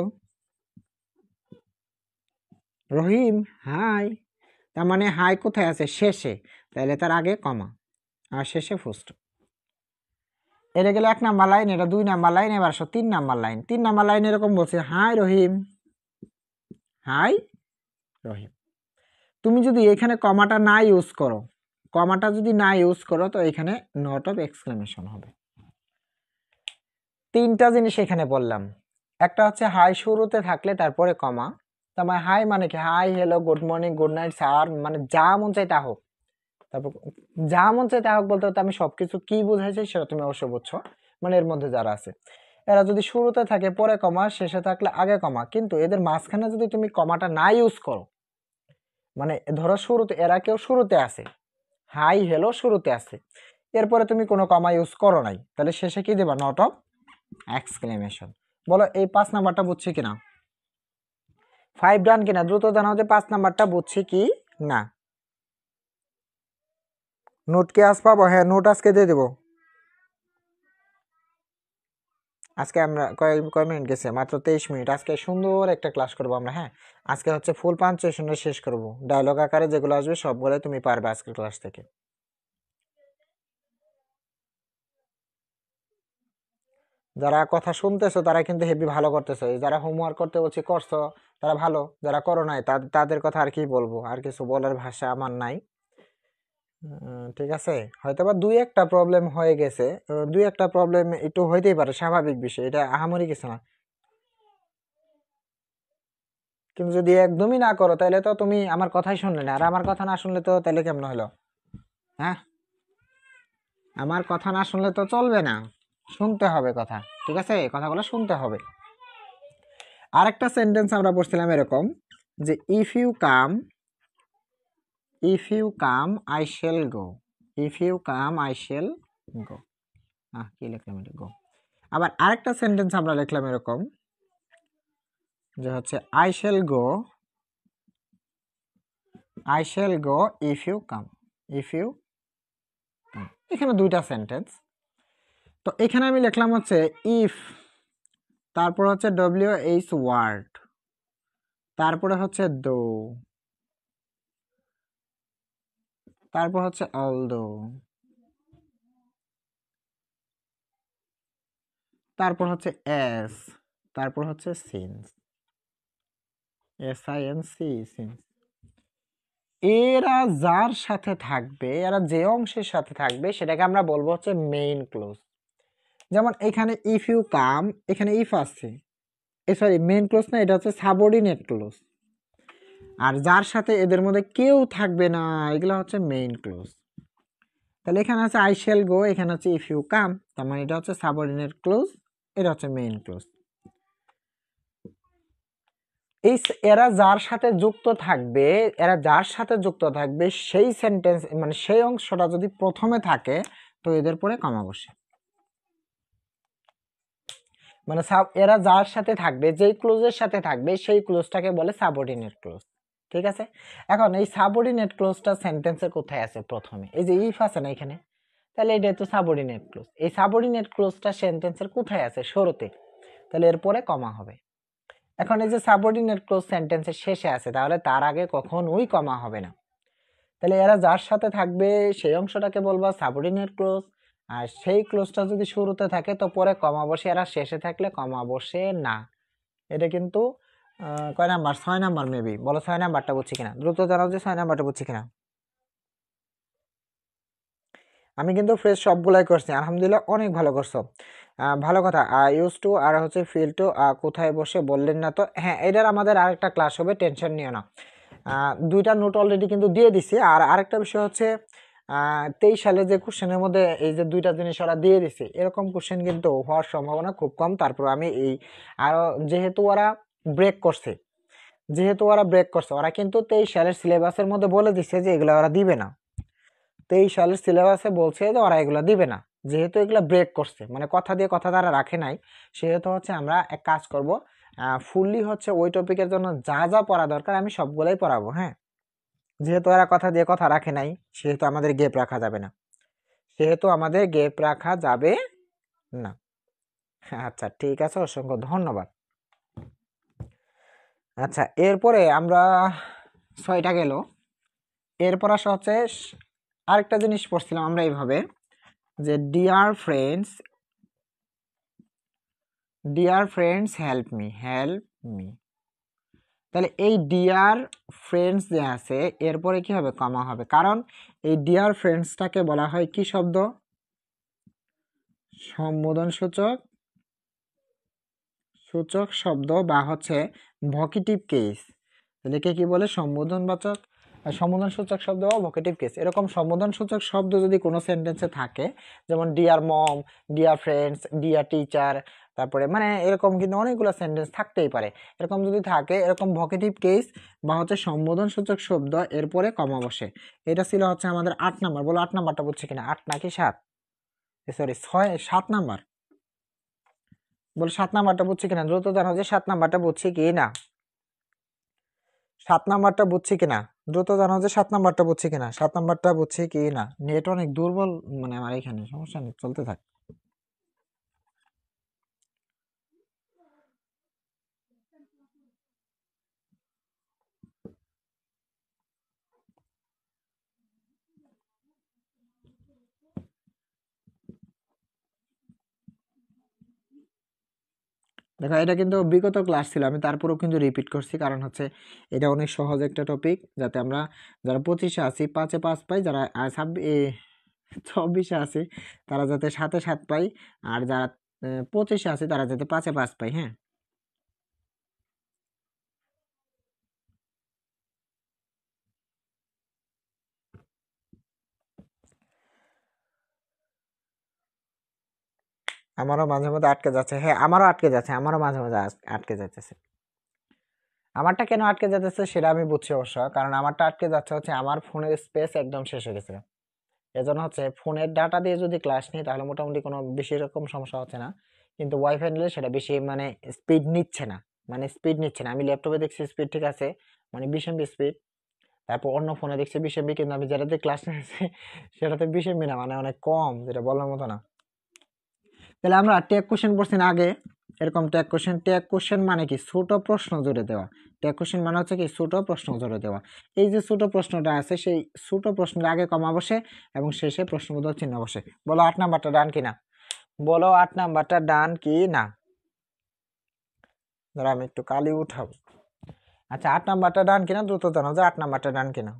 রহিম হাই, তার মানে হাই কোথায় আছে, শেষে, তাহলে তার আগে কমা আর শেষে ফুল স্টপ। এটা গেলে 1 নাম্বার লাইন, এটা 2 নাম্বার লাইন, এবার 3 নাম্বার লাইন। 3 নাম্বার লাইন এরকম বলছে হাই রহিম, হাই রহিম। তুমি যদি এখানে কমাটা না ইউজ করো, কমাটা যদি না ইউজ করো তো এখানে নট অফ এক্সক্লেমেশন হবে। 3টা জিনিস এখানে বললাম, একটা হচ্ছে হাই শুরুতে থাকলে তারপরে কমা, তার মানে হাই মানে কি, hi hello good morning good night sir, মানে যা মন চাই তা হোক, তারপর যা মন চাই তা হোক বলতে আমি সবকিছু কি বুঝাইছি সেটা তুমি অবশ্যই বুঝছো, মানে এর মধ্যে যারা আছে এরা যদি শুরুতে থাকে পরে কমা, শেষে থাকলে আগে কমা, কিন্তু এদের মাঝখানে যদি তুমি কমাটা না ইউজ করো, মানে ধরো শুরুতে এরা কেউ শুরুতে আছে, হাই হ্যালো শুরুতে আছে, এরপরে তুমি কোনো কমা ইউজ করো নাই, তাহলে শেষে কি দেবা, নট অফ এক্সক্লেমেশন। বলো এই 5 নাম্বারটা বুঝছি কিনা, 5 ডান কিনা, দ্রুত জানাও যে 5 নাম্বারটা বুঝছি কি না। নোট কি আজ পাবো, হ্যাঁ নোট আজকে দিয়ে দেবো। আজকে আমরা কয় মিনিট গেছে, মাত্র 23 মিনিট। আজকে সুন্দর একটা ক্লাস করবো আমরা, হ্যাঁ আজকে হচ্ছে ফুল পাঞ্চুয়েশনে শেষ করব, ডায়লগ আকারে যেগুলো আসবে সবগুলো তুমি পারবে আজকের ক্লাস থেকে। যারা কথা শুনতেছো তারা কিন্তু হেভি ভালো করতেছো, যারা হোমওয়ার্ক করতে বলছি করছো তারা ভালো, যারা করো নাই তাদের কথা আর কি বলবো, আর কিছু বলার ভাষা আমার নাই। ঠিক আছে, হয়তো বা 2-1টা প্রবলেম হয়ে গেছে, 2-1টা প্রবলেম একটু হইতেই পারে, স্বাভাবিক বিষয়, এটা আহামরি কিছু না। কিন্তু যদি একদমই না করো তাহলে তো তুমি আমার কথাই শুনলে না, আর আমার কথা না শুনলে তো তাহলে কেমন হলো, হ্যাঁ আমার কথা না শুনলে তো চলবে না, শুনতে হবে কথা, ঠিক আছে, কথাগুলো শুনতে হবে। আরেকটা সেন্টেন্স আমরা পড়ছিলাম এরকম যে if you come I shall go, if you come I shall go, কি লিখলাম এটা, গো। আবার আরেকটা সেন্টেন্স আমরা লিখলাম এরকম যে হচ্ছে I shall go if you come, if you come. এখানে 2টা সেন্টেন্স, তো এখানে আমি লিখলাম হচ্ছে ইফ, তারপর হচ্ছে WH ওয়ার্ড, তারপরে হচ্ছে দো, তারপর হচ্ছে অলদো, তারপর হচ্ছে এস, তারপর হচ্ছে সিন্স, SINC, সিন্স। এরা যার সাথে থাকবে, এরা যে অংশের সাথে থাকবে সেটাকে আমরা বলবো হচ্ছে মেইন ক্লোজ। যেমন এখানে ইফ ইউ কাম, এখানে ইফ আছে, সরি মেইন ক্লোজ না, এটা হচ্ছে সাবঅর্ডিনেট ক্লোজ, আর যার সাথে এদের মধ্যে কেউ থাকবে না এগুলো হচ্ছে মেইন ক্লোজ। তাহলে এখানে আছে আই শ্যাল গো, এখানে হচ্ছে ইফ ইউ কাম, তার মানে এটা হচ্ছে সাবঅর্ডিনেট ক্লোজ, এটা হচ্ছে মেইন ক্লোজ। এই এরা যার সাথে যুক্ত থাকবে, এরা যার সাথে যুক্ত থাকবে সেই সেন্টেন্স মানে সেই অংশটা যদি প্রথমে থাকে তো এদের পরে কমা বসে, মানে এরা যার সাথে থাকবে, যেই ক্লোজের সাথে থাকবে সেই ক্লোজটাকে বলে সাবঅর্ডিনেট ক্লোজ। ঠিক আছে, এখন এই সাবঅর্ডিনেট ক্লোজটা সেন্টেন্সে কোথায় আছে? প্রথমে এই যে ইফ আছে না এখানে, তাহলে এটা তো সাবঅর্ডিনেট ক্লোজ। এই সাবঅর্ডিনেট ক্লোজটা সেন্টেন্সের কোথায় আছে? শুরুতে, তাহলে এরপরে কমা হবে। এখন এই যে সাবঅর্ডিনেট ক্লোজ সেন্টেন্সের শেষে আছে, তাহলে তার আগে কখনোই কমা হবে না। তাহলে এরা যার সাথে থাকবে সেই অংশটাকে বলবো সাবঅর্ডিনেট ক্লোজ, আর সেই ক্লোজটা যদি শুরুতে থাকে তো পরে কমা বসে, এরা শেষে থাকলে কমা বসে না। এটা কিন্তু কয় নাম্বার? 6 number maybe. বলো 6 নাম্বারটা বুঝছি কিনা, দ্রুত জানাও যে 6 নাম্বারটা বুঝছি কিনা। আমি কিন্তু ফ্রেশ সবগুলাই করছি, আলহামদুলিল্লাহ অনেক ভালো করছো। ভালো কথা। ইউজ টু আর হচ্ছে ফিল টু কোথায় বসে বললেন না তো? হ্যাঁ, এটার আমাদের আরেকটা ক্লাস হবে, টেনশন নিও না। দুইটা নোট অলরেডি কিন্তু দিয়ে দিছি। আর আরেকটা বিষয় হচ্ছে 23 সালে যে কোশ্চেনের মধ্যে এই যে দুইটা জিনিস ওরা দিয়ে দিছে, এরকম কোশ্চেন কিন্তু হওয়ার সম্ভাবনা খুব কম। তারপর আমি এই আরো যেহেতু ওরা ব্রেক করছে, ওরা কিন্তু 23 সালের সিলেবাসের মধ্যে বলে দিছে যে এগুলো ওরা দিবে না। 23 সালের সিলেবাসে বলছে যে ওরা এগুলো দিবে না, যেহেতু এগুলো ব্রেক করছে, মানে কথা দিয়ে কথা তারা রাখে নাই, সেহেতু হচ্ছে আমরা এক কাজ করব, ফুললি হচ্ছে ওই টপিকের জন্য যা যা পড়া দরকার আমি সবগুলোই পড়াবো। হ্যাঁ, যেহেতু এরা কথা দিয়ে কথা রাখে নাই, সেহেতু আমাদের গ্যাপ রাখা যাবে না। আচ্ছা ঠিক আছে, অসংখ্য ধন্যবাদ। আচ্ছা, এরপরে আমরা 6টা গেল। এরপর আসা হচ্ছে আরেকটা জিনিস পড়ছিলাম আমরা এইভাবে, যে ডিয়ার ফ্রেন্ডস হেল্প মি। তাহলে এই ডিয়ার ফ্রেন্ডস যে আছে এরপরে কি হবে? কমা হবে, কারণ এই ডিয়ার ফ্রেন্ডসটাকে বলা হয় কি শব্দ? সম্বোধন সূচক শব্দ, বা হচ্ছে ভোকেটিভ কেস। এটাকে কি বলে? সম্বোধন সূচক শব্দ বা ভোকেটিভ কেস। এরকম সম্বোধন সূচক শব্দ যদি কোনো সেন্টেন্সে থাকে, যেমন dear mom, dear friends, dear teacher, তারপরে মানে এরকম কিন্তু অনেকগুলো সেন্টেন্স থাকতেই পারে। এরকম যদি থাকে, এরকম ভোকেটিভ কেস বা হচ্ছে সম্বোধন সূচক শব্দ এরপরে কমা বসে। এটা ছিল হচ্ছে আমাদের 8 নাম্বার। বলো 8 নাম্বারটা বুঝছি কিনা? 8 নাকি 7? Sorry 7 number. বলো 7 নাম্বারটা বুঝছি কিনা, দ্রুত জানাও যে 7 নাম্বারটা বুঝছি কি না। 7 নাম্বারটা বুঝছি কিনা, দ্রুত জানাও যে 7 নাম্বারটা বুঝছি কিনা। 7 নাম্বারটা বুঝছি কি না। নেট অনেক দুর্বল, মানে আমার এখানে সমস্যা নেই, চলতে থাক। দেখো, এটা কিন্তু বিগত ক্লাস ছিল, আমি তারপরেও কিন্তু রিপিট করছি, কারণ হচ্ছে এটা অনেক সহজ একটা টপিক, যাতে আমরা যারা 25-এ আছি 5-এ 5 পাই, যারা 26-এ আছি তারা যাতে 7-এ 7 পাই, আর যারা 25-এ আছে তারা যাতে 5-এ 5 পাই। হ্যাঁ, আমারও মাঝে মধ্যে আটকে যাচ্ছে। হ্যাঁ, আমারও আটকে যাচ্ছে, আমারও মাঝে মাঝে আটকে যাচ্ছে। আমারটা কেন আটকে যাচ্ছে সেটা আমি বুঝছি অবশ্য, কারণ আমারটা আটকে যাচ্ছে হচ্ছে আমার ফোনের স্পেস একদম শেষ হয়ে গেছে। এজন্য হচ্ছে ফোনের ডাটা দিয়ে যদি ক্লাস নিই তাহলে মোটামুটি কোনো বেশি রকম সমস্যা হচ্ছে না, কিন্তু ওয়াইফাই নিলে সেটা বেশি মানে স্পিড নিচ্ছে না। আমি ল্যাপটপে দেখছি স্পিড ঠিক আছে, মানে 20 এমবি স্পিড। তারপর অন্য ফোনে দেখছি 20 এমবি, কিন্তু আমি যেটাতে ক্লাস নিয়েছি সেটাতে 20 এমবি না, মানে অনেক কম, যেটা বলার মতো না। তাহলে আমরা ট্যাগ কোশ্চেন পড়ছি না আগে, এরকম ট্যাগ কোশ্চেন মানে কি? ছোট প্রশ্ন জুড়ে দেওয়া। ট্যাগ কোশ্চেন মানে হচ্ছে কি? ছোট প্রশ্ন জুড়ে দেওয়া। এই যে ছোট প্রশ্নটা আছে, সেই ছোট প্রশ্নের আগে কমা বসে এবং শেষে প্রশ্নবোধক চিহ্ন বসে। বলো 8 নাম্বারটা ডান কিনা? বলো 8 নাম্বারটা ডান কি না? ধরো আমি একটু কালি উঠাবো। আচ্ছা, 8 নাম্বারটা ডান কিনা দ্রুত জানাও যে 8 নাম্বারটা ডান কিনা।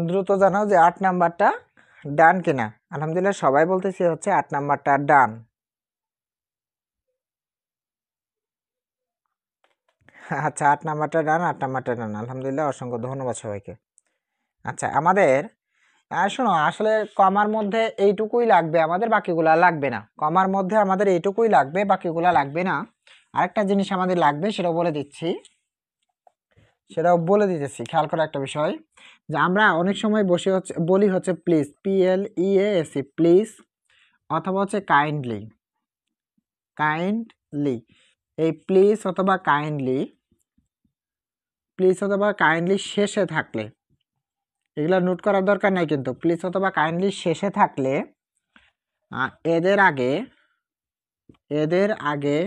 দ্রুত জানাও যে 8 নাম্বারটা ডান কিনা। আলহামদুলিল্লাহ সবাই বলতেছে হচ্ছে 8 নাম্বারটা ডান। আচ্ছা, 8 নাম্বারটা ডান, 8 নাম্বারটা ডান। আলহামদুলিল্লাহ, অসংখ্য ধন্যবাদ সবাইকে। আচ্ছা, আমাদের শোনো, আসলে কমার মধ্যে এইটুকুই লাগবে আমাদের, বাকিগুলা লাগবে না। কমার মধ্যে আমাদের এইটুকুই লাগবে, বাকিগুলা লাগবে না। আরেকটা জিনিস আমাদের লাগবে, সেটাও বলে দিচ্ছি, সেটাও বলে দিতেছি। খেয়াল করে একটা বিষয়, যে আমরা অনেক সময় বলি হচ্ছে প্লিজ, PLEASE, প্লিজ, অথবা হচ্ছে কাইন্ডলি। কাইন্ডলি, এই প্লিজ অথবা কাইন্ডলি, প্লিজ অথবা কাইন্ডলি শেষে থাকলে, এগুলো নোট করার দরকার নাই কিন্তু, প্লিজ অথবা কাইন্ডলি শেষে থাকলে এদের আগে, এদের আগে,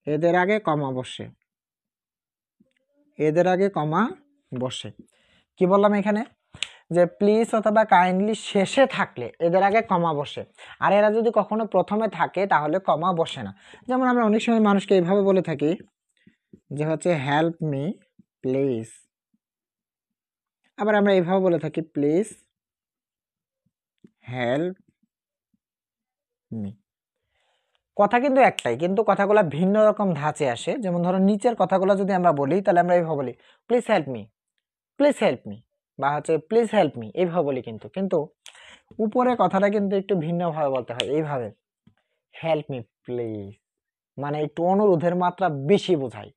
এদের আগে কমা বসে, এদের আগে কমা বসে। কি বললাম এখানে, যে প্লিজ অথবা কাইন্ডলি শেষে থাকলে এদের আগে কমা বসে, আর এরা যদি কখনো প্রথমে থাকে তাহলে কমা বসে না। যেমন আমরা অনেক সময় মানুষকে এইভাবে বলে থাকি, যে হচ্ছে হেল্প মি প্লিজ। আবার আমরা এইভাবে বলে থাকি, প্লিজ হেল্প মি। কথা কিন্তু একটাই, কিন্তু কথাগুলো ভিন্ন রকম ধাঁচে আসে। যেমন ধরো নিচের কথাগুলো যদি আমরা বলি, তাহলে আমরা এইভাবে বলি, please help me, please help me, বা হচ্ছে প্লিজ হেল্প মি, এইভাবে বলি। কিন্তু কিন্তু উপরে কথাটা কিন্তু একটু ভিন্নভাবে বলতে হয়, এইভাবে, হেল্প মি প্লিজ, মানে একটু অনুরোধের মাত্রা বেশি বোঝায়,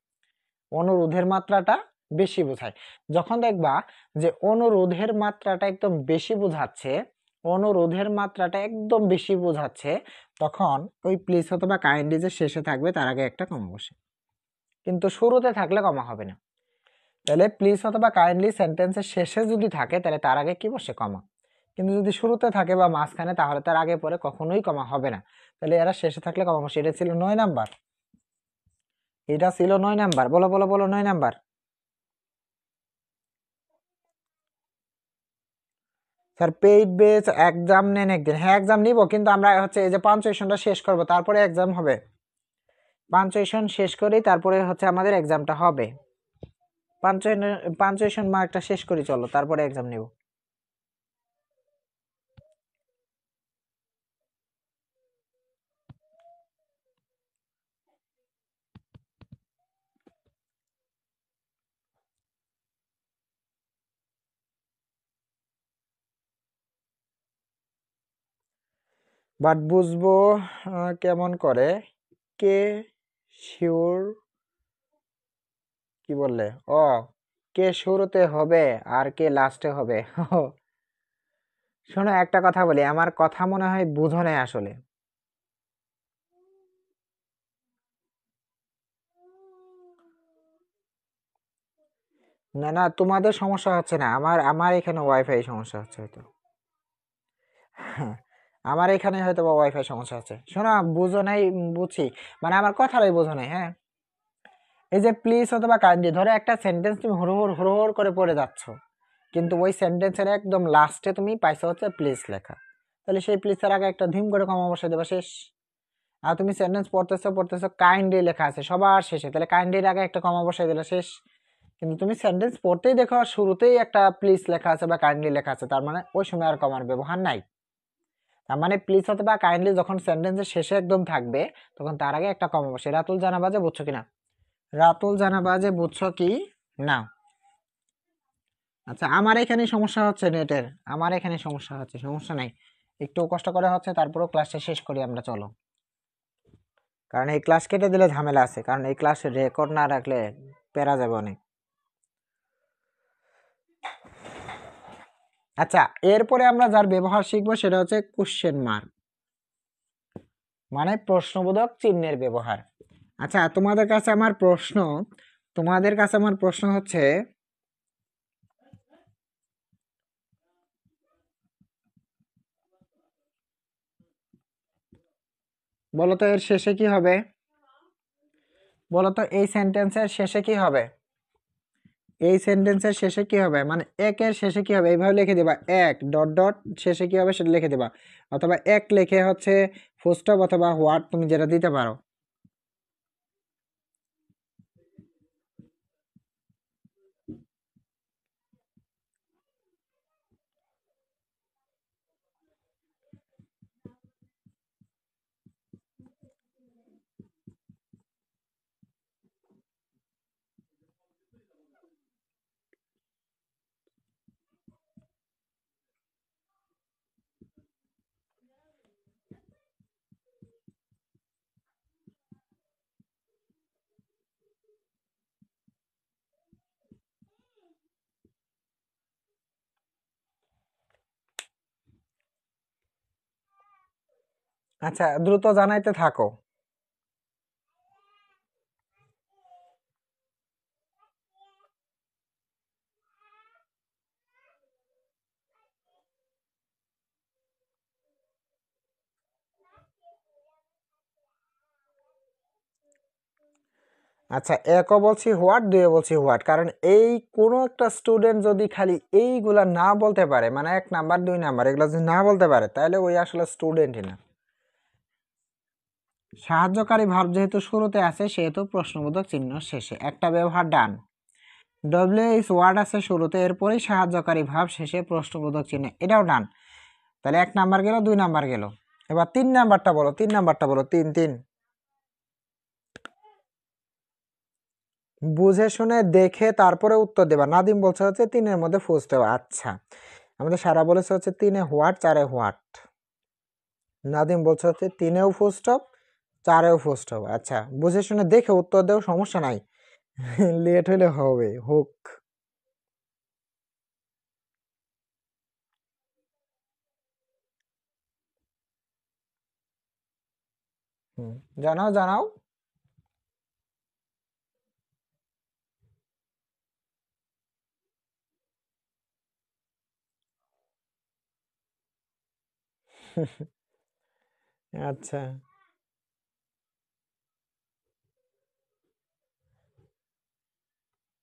অনুরোধের মাত্রাটা বেশি বোঝায়। যখন দেখবা যে অনুরোধের মাত্রাটা একদম বেশি বোঝাচ্ছে, অনুরোধের মাত্রাটা একদম বেশি বোঝাচ্ছে, তখন ওই প্লিজ অথবা কাইন্ডলি যে শেষে থাকবে তার আগে একটা কমা বসে, কিন্তু শুরুতে থাকলে কমা হবে না। তাহলে প্লিজ অথবা কাইন্ডলি সেন্টেন্সের শেষে যদি থাকে, তাহলে তার আগে কি বসে, কমা। কিন্তু যদি শুরুতে থাকে বা মাঝখানে, তাহলে তার আগে পরে কখনোই কমা হবে না। তাহলে এরা শেষে থাকলে কমা বসে। এটা ছিল 9 নাম্বার, এটা ছিল 9 নাম্বার। বলো বলো বলো, 9 নাম্বার। স্যার পেইড বেচ এক্সাম নেন একদিন? হ্যাঁ, এক্সাম নিব, কিন্তু আমরা হচ্ছে এই যে পাঞ্চুয়েশনটা শেষ করব, তারপরে এক্সাম হবে। পাঞ্চুয়েশন শেষ করেই তারপরে হচ্ছে আমাদের এক্সামটা হবে। পাঞ্চুয়েশন মার্কটা শেষ করি, চলো, তারপরে এক্সাম নিব। বাট বুঝবো কেমন করে, কে শিওর, কি বললে, ও কে শুরুতে হবে আর কে লাস্টে হবে। শোনো, একটা কথা বলি, আমার কথা মনে হয় বুঝো নাই আসলে। না না, তোমাদের সমস্যা হচ্ছে না, আমার আমার এখানে ওয়াইফাই সমস্যা হচ্ছে হয়তো। হ্যাঁ, আমার এখানে হয়তো বা ওয়াইফাই সমস্যা আছে। শোনো, বুঝো নাই, বুঝছি, মানে আমার কথাটাই বুঝো নাই। হ্যাঁ, এই যে প্লিজ অথবা কাইন্ডলি, ধরো একটা সেন্টেন্স তুমি হুড়হুড় হুড়হুড় করে পড়ে যাচ্ছ, কিন্তু ওই সেন্টেন্সের একদম লাস্টে তুমি পাইছো হচ্ছে প্লিজ লেখা, তাহলে সেই প্লিজের আগে একটা ধিম করে কমা বসে দেবা, শেষ। আর তুমি সেন্টেন্স পড়তেছো পড়তেছো, কাইন্ডলি লেখা আছে সবার শেষে, তাহলে কাইন্ডলির আগে একটা কমা বসাই দিলে, শেষ। কিন্তু তুমি সেন্টেন্স পড়তেই দেখো শুরুতেই একটা প্লিজ লেখা আছে বা কাইন্ডলি লেখা আছে, তার মানে ওই সময় আর কমার ব্যবহার নাই। তার মানে প্লিজ অথবা কাইন্ডলি যখন সেন্টেন্সের শেষে একদম থাকবে, তখন তার আগে একটা কমা বসে। রাতুল জানাবাজে বুঝছো কিনা? রাতুল জানাবাজে বুঝছো কি না? আচ্ছা, আমার এখানে সমস্যা হচ্ছে নেটের, আমার এখানে সমস্যা হচ্ছে, সমস্যা নাই, একটু কষ্ট করে হচ্ছে, তারপরেও ক্লাসটা শেষ করি আমরা, চলো। কারণ এই ক্লাস কেটে দিলে ঝামেলা আছে, কারণ এই ক্লাসে রেকর্ড না রাখলে পেরা যাবে অনেক। আচ্ছা, এরপরে আমরা যার ব্যবহার শিখবো সেটা হচ্ছে কোশ্চেন মার্ক, মানে প্রশ্নবোধক চিহ্নের ব্যবহার। আচ্ছা, তোমাদের কাছে আমার প্রশ্ন, তোমাদের কাছে আমার প্রশ্ন হচ্ছে, বলতো এর শেষে কি হবে? বলতো এই সেন্টেন্সের শেষে কি হবে? এই সেন্টেন্সের শেষে কি হবে, মানে একের শেষে কি হবে, এইভাবে লিখে দিবা, এক ডট ডট শেষে কি হবে সেটা লিখে দিবা, অথবা এক লিখে হচ্ছে ফুলস্টপ অথবা হোয়াট, তুমি যেটা দিতে পারো। আচ্ছা, দ্রুত জানাইতে থাকো। আচ্ছা, একও বলছি হোয়াট, দুয়ে বলছি হোয়াট, কারণ এই কোনো একটা স্টুডেন্ট যদি খালি এইগুলা না বলতে পারে, মানে 1 নাম্বার 2 নাম্বার এগুলো যদি না বলতে পারে, তাহলে ওই আসলে স্টুডেন্টই না। সাহায্যকারী ভার্ব যেহেতু শুরুতে আছে সেহেতু প্রশ্নবোধক চিহ্ন শেষে, একটা ব্যবহার ডান। ডব্লিউ ইস ওয়ার্ড আছে শুরুতে, এরপরেই সাহায্যকারী ভার্ব শেষে প্রশ্নবোধক চিহ্ন, এটাও ডান। তাহলে 1 নাম্বার গেল, 2 নাম্বার গেল। এবার 3 নাম্বারটা বলো, 3 নাম্বারটা বলো, 3 3। বুঝে শুনে দেখে তারপরে উত্তর দেবা। নাদিম বলছে হচ্ছে 3-এর মধ্যে ফুল স্টপ। আচ্ছা, আমাদের সারা বলেছে হচ্ছে 3-এ হোয়াট, 4-এ হোয়াট। নাদিম বলছে হচ্ছে 3-এও ফুল স্টপ, 4-এও ফুল স্টপ। আচ্ছা, বুঝে শুনে দেখে উত্তর দেও, সমস্যা নাই। লেট হলে হবে, হোক। জানাও জানাও। আচ্ছা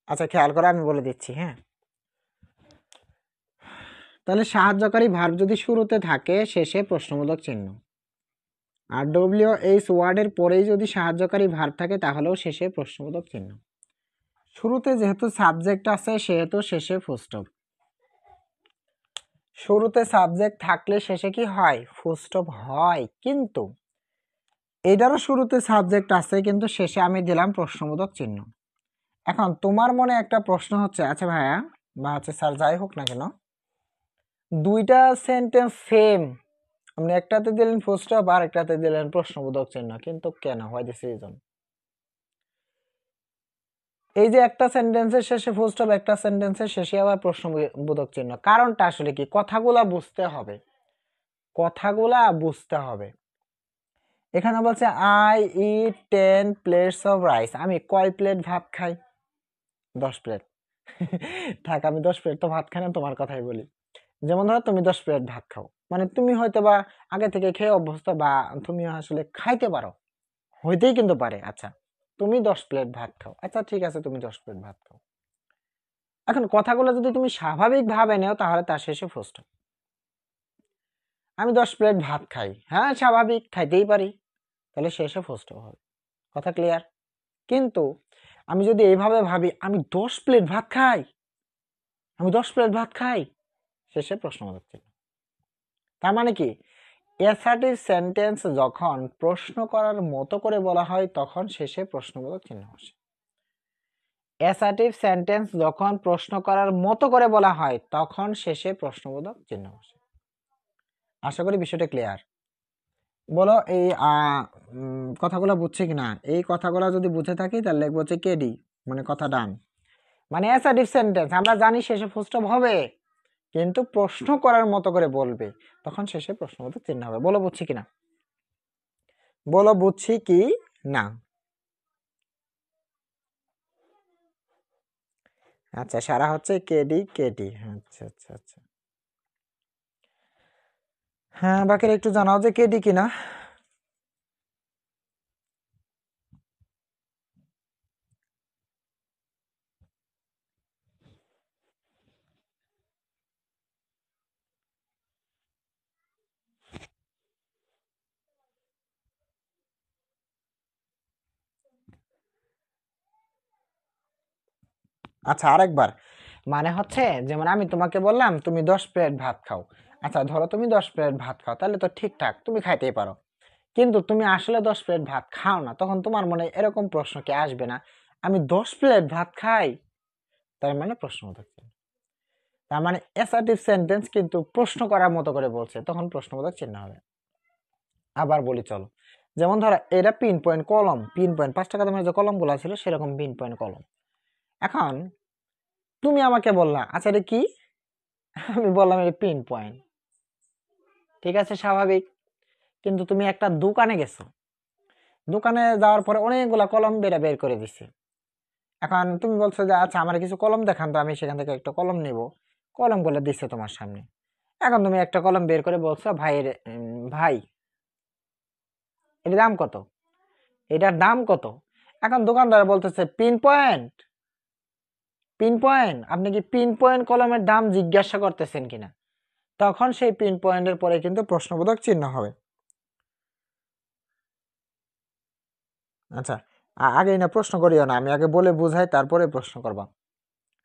আচ্ছা, খেয়াল করো, আমি বলে দিচ্ছি, হ্যাঁ। তাহলে সাহায্যকারী ভার্ব যদি শুরুতে থাকে, শেষে প্রশ্নবোধক চিহ্ন। আর ডব্লিউ এইচ ওয়ার্ডের পরেই যদি সাহায্যকারী ভার্ব থাকে, তাহলেও শেষে প্রশ্নবোধক চিহ্ন। শুরুতে যেহেতু সাবজেক্ট আছে সেহেতু শেষে ফুল স্টপ। শুরুতে সাবজেক্ট থাকলে শেষে কি হয়? ফুল স্টপ হয়, কিন্তু এটারও শুরুতে সাবজেক্ট আছে কিন্তু শেষে আমি দিলাম প্রশ্নবোধক চিহ্ন। এখন তোমার মনে একটা প্রশ্ন হচ্ছে, আচ্ছা ভাইয়া বা হচ্ছে স্যার, যাই হোক না কেন, দুইটা সেন্টেন্স সেম, আপনি একটাতে দিলেন ফুল স্টপ আর একটাতে দিলেন প্রশ্নবোধক চিহ্ন, কিন্তু কেন? Why this reason? এই যে একটা সেন্টেন্সের শেষে ফুল স্টপ, একটা সেন্টেন্সের শেষে আবার প্রশ্নবোধক চিহ্ন, কারণটা আসলে কি? কথাগুলা বুঝতে হবে, কথাগুলা বুঝতে হবে। এখানে বলছে I eat 10 plates of rice, আমি কয় প্লেট ভাত খাই? 10 প্লেট। থাক, আমি 10 প্লেট তো ভাত খাই না, তোমার কথাই বলি। যেমন ধরো তুমি 10 প্লেট ভাত খাও, মানে তুমি হয়তো বা আগে থেকে খেয়ে অভ্যস্ত, বা তুমি আসলে খাইতে পারো, হইতেই কিন্তু পারে। আচ্ছা, তুমি 10 প্লেট ভাত খাও, আচ্ছা ঠিক আছে, তুমি 10 প্লেট ভাত খাও। এখন কথাগুলো যদি তুমি স্বাভাবিক ভাবে নেও, তাহলে তার শেষে ফুল স্টপ। আমি 10 প্লেট ভাত খাই, হ্যাঁ স্বাভাবিক, খাইতেই পারি, তাহলে শেষে ফুল স্টপ হবে। কথা ক্লিয়ার? কিন্তু আমি যদি এইভাবে ভাবি, আমি 10 প্লেট ভাত খাই, আমি 10 প্লেট ভাত খাই, শেষে প্রশ্নবোধক চিহ্ন। তার মানে কি? অ্যাসার্টিভ সেন্টেন্স যখন প্রশ্ন করার মতো করে বলা হয়, তখন শেষে প্রশ্নবোধক চিহ্ন আসে। অ্যাসার্টিভ সেন্টেন্স যখন প্রশ্ন করার মতো করে বলা হয়, তখন শেষে প্রশ্নবোধক চিহ্ন আসে। আশা করি বিষয়টা ক্লিয়ার। বলো এই কথাগুলো বুঝছে কিনা? এই কথাগুলো যদি বুঝে থাকি, তাহলে লিখবো হচ্ছে কেডি, মানে কথা ডান। মানে অ্যাসার্টিভ সেন্টেন্স আমরা জানি শেষে ফুল স্টপ হবে, কিন্তু প্রশ্ন করার মতো করে বলবে, তখন শেষে প্রশ্নবোধক চিহ্ন হবে। বলো বুঝছি কিনা? বলো বুঝছি কি না? আচ্ছা, সারা হচ্ছে কেডি কেডি। আচ্ছা আচ্ছা আচ্ছা, হ্যাঁ, বাকিরা একটু জানাও যে কেডি কিনা। আচ্ছা, আরেকবার। মানে হচ্ছে, যেমন আমি তোমাকে বললাম তুমি 10 প্লেট ভাত খাও। আচ্ছা, ধরো তুমি 10 প্লেট ভাত খাও, তাহলে তো ঠিকঠাক, তুমি খাইতেই পারো। কিন্তু তুমি আসলে 10 প্লেট ভাত খাও না, তখন তোমার মনে এরকম প্রশ্ন কি আসবে না? আমি 10 প্লেট ভাত খাই, তার মানে প্রশ্নবোধক চিহ্ন। তার মানে অ্যাসার্টিভ সেন্টেন্স কিন্তু প্রশ্ন করার মতো করে বলছে, তখন প্রশ্নবোধক চিহ্ন হবে। আবার বলি চলো, যেমন ধরো এটা পিন পয়েন্ট কলম, পিন পয়েন্ট 5 টাকা দামের যে কলম গুলা ছিল, সেরকম পিন পয়েন্ট কলম। এখন তুমি আমাকে বললা, আচ্ছা এটা কি? আমি বললাম এটা পিন পয়েন্ট। ঠিক আছে, স্বাভাবিক। কিন্তু তুমি একটা দোকানে গেছো, দোকানে যাওয়ার পরে অনেকগুলা কলম বের করে দিছে। এখন তুমি বলছো যে আচ্ছা আমার কিছু কলম দেখান, তো আমি সেখান থেকে একটা কলম নিব। কলমগুলো দিচ্ছে তোমার সামনে। এখন তুমি একটা কলম বের করে বলছো ভাই ভাই এটার দাম কত, এটার দাম কত। এখন দোকানদার বলতেছে পিন পয়েন্ট, পিন পয়েন্ট, আপনি কি পিন পয়েন্ট কলমের দাম জিজ্ঞাসা করতেছেন কিনা। তখন সেই পিন পয়েন্টের পরে কিন্তু প্রশ্নবোধক চিহ্ন হবে। আচ্ছা, আগে না প্রশ্ন করিও না, আমি আগে বলে বুঝাই তারপরে প্রশ্ন করবা।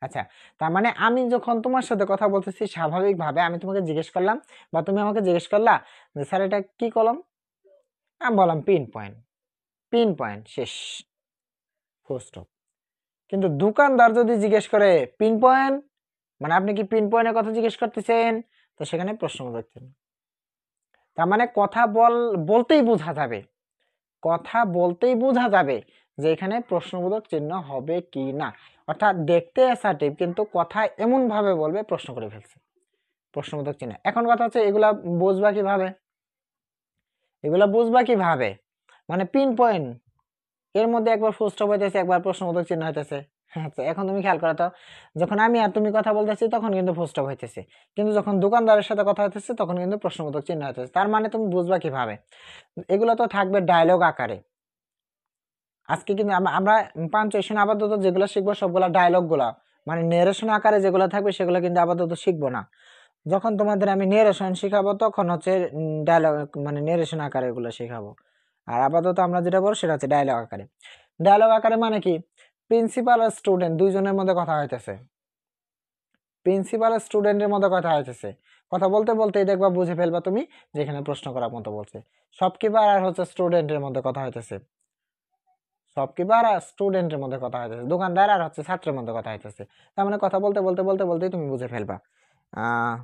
আচ্ছা, তার মানে আমি যখন তোমার সাথে কথা বলতেছি স্বাভাবিকভাবে আমি তোমাকে জিজ্ঞেস করলাম বা তুমি আমাকে জিজ্ঞেস করলা যে স্যার এটা কি কলম, আমি বললাম পিন পয়েন্ট, পিন পয়েন্ট, শেষ, ফুল স্টপ। কিন্তু দোকানদার যদি জিজ্ঞেস করে পিন পয়েন্ট, মানে আপনি কি পিন পয়েন্টের কথা জিজ্ঞেস করতেছেন, তো সেখানে প্রশ্নবোধক চিহ্ন। তার মানে কথা বলতেই বোঝা যাবে, কথা বলতেই বোঝা যাবে যে এখানে প্রশ্নবোধক চিহ্ন হবে কি না। অর্থাৎ দেখতে অ্যাসার্টিভ কিন্তু কথা এমন ভাবে বলবে প্রশ্ন করে ফেলছে, প্রশ্নবোধক চিহ্ন। এখন কথা হচ্ছে এগুলা বুঝবা কিভাবে, এগুলা বুঝবা কিভাবে, মানে পিন পয়েন্ট এর মধ্যে একবার ফুল স্টপ হইতেছে, একবার প্রশ্নবোধক চিহ্ন হইতেছে। আচ্ছা, এখন তুমি খেয়াল করো তো, যখন আমি আর তুমি কথা বলতেছি তখন কিন্তু ফুল স্টপ হইতেছে, কিন্তু যখন দোকানদারের সাথে কথা হইতেছে তখন কিন্তু প্রশ্নবোধক চিহ্ন হইতেছে। তার মানে তুমি বুঝবা কিভাবে, এগুলো তো থাকবে ডায়লগ আকারে। আজকে কিন্তু আমরা পাঞ্চুয়েশন আপাতত যেগুলো শিখবো সবগুলা ডায়লগ গুলা, মানে নেরেশন আকারে যেগুলো থাকবে সেগুলো কিন্তু আপাতত শিখবো না। যখন তোমাদের আমি নেরেশন শিখাবো তখন হচ্ছে ডায়লগ, মানে নেরেশন আকারে এগুলো শেখাবো। আর আপাতত আমরা যেটা বলবো সেটা হচ্ছে ডায়লগ আকারে। ডায়লগ আকারে মানে কি, প্রিন্সিপাল আর স্টুডেন্ট দুইজনের মধ্যে কথা হইতেছে, প্রিন্সিপাল আর স্টুডেন্টের মধ্যে কথা হইতেছে, কথা বলতে বলতেই দেখবা বুঝে ফেলবা তুমি যেখানে প্রশ্ন করার মতো বলছে। শপকিপার আর হচ্ছে স্টুডেন্টের মধ্যে কথা হইতেছে, শপকিপার আর স্টুডেন্টের মধ্যে কথা হইতেছে, দোকানদার আর হচ্ছে ছাত্রের মধ্যে কথা হইতেছে। তার মানে কথা বলতে বলতে বলতে বলতেই তুমি বুঝে ফেলবা। আহ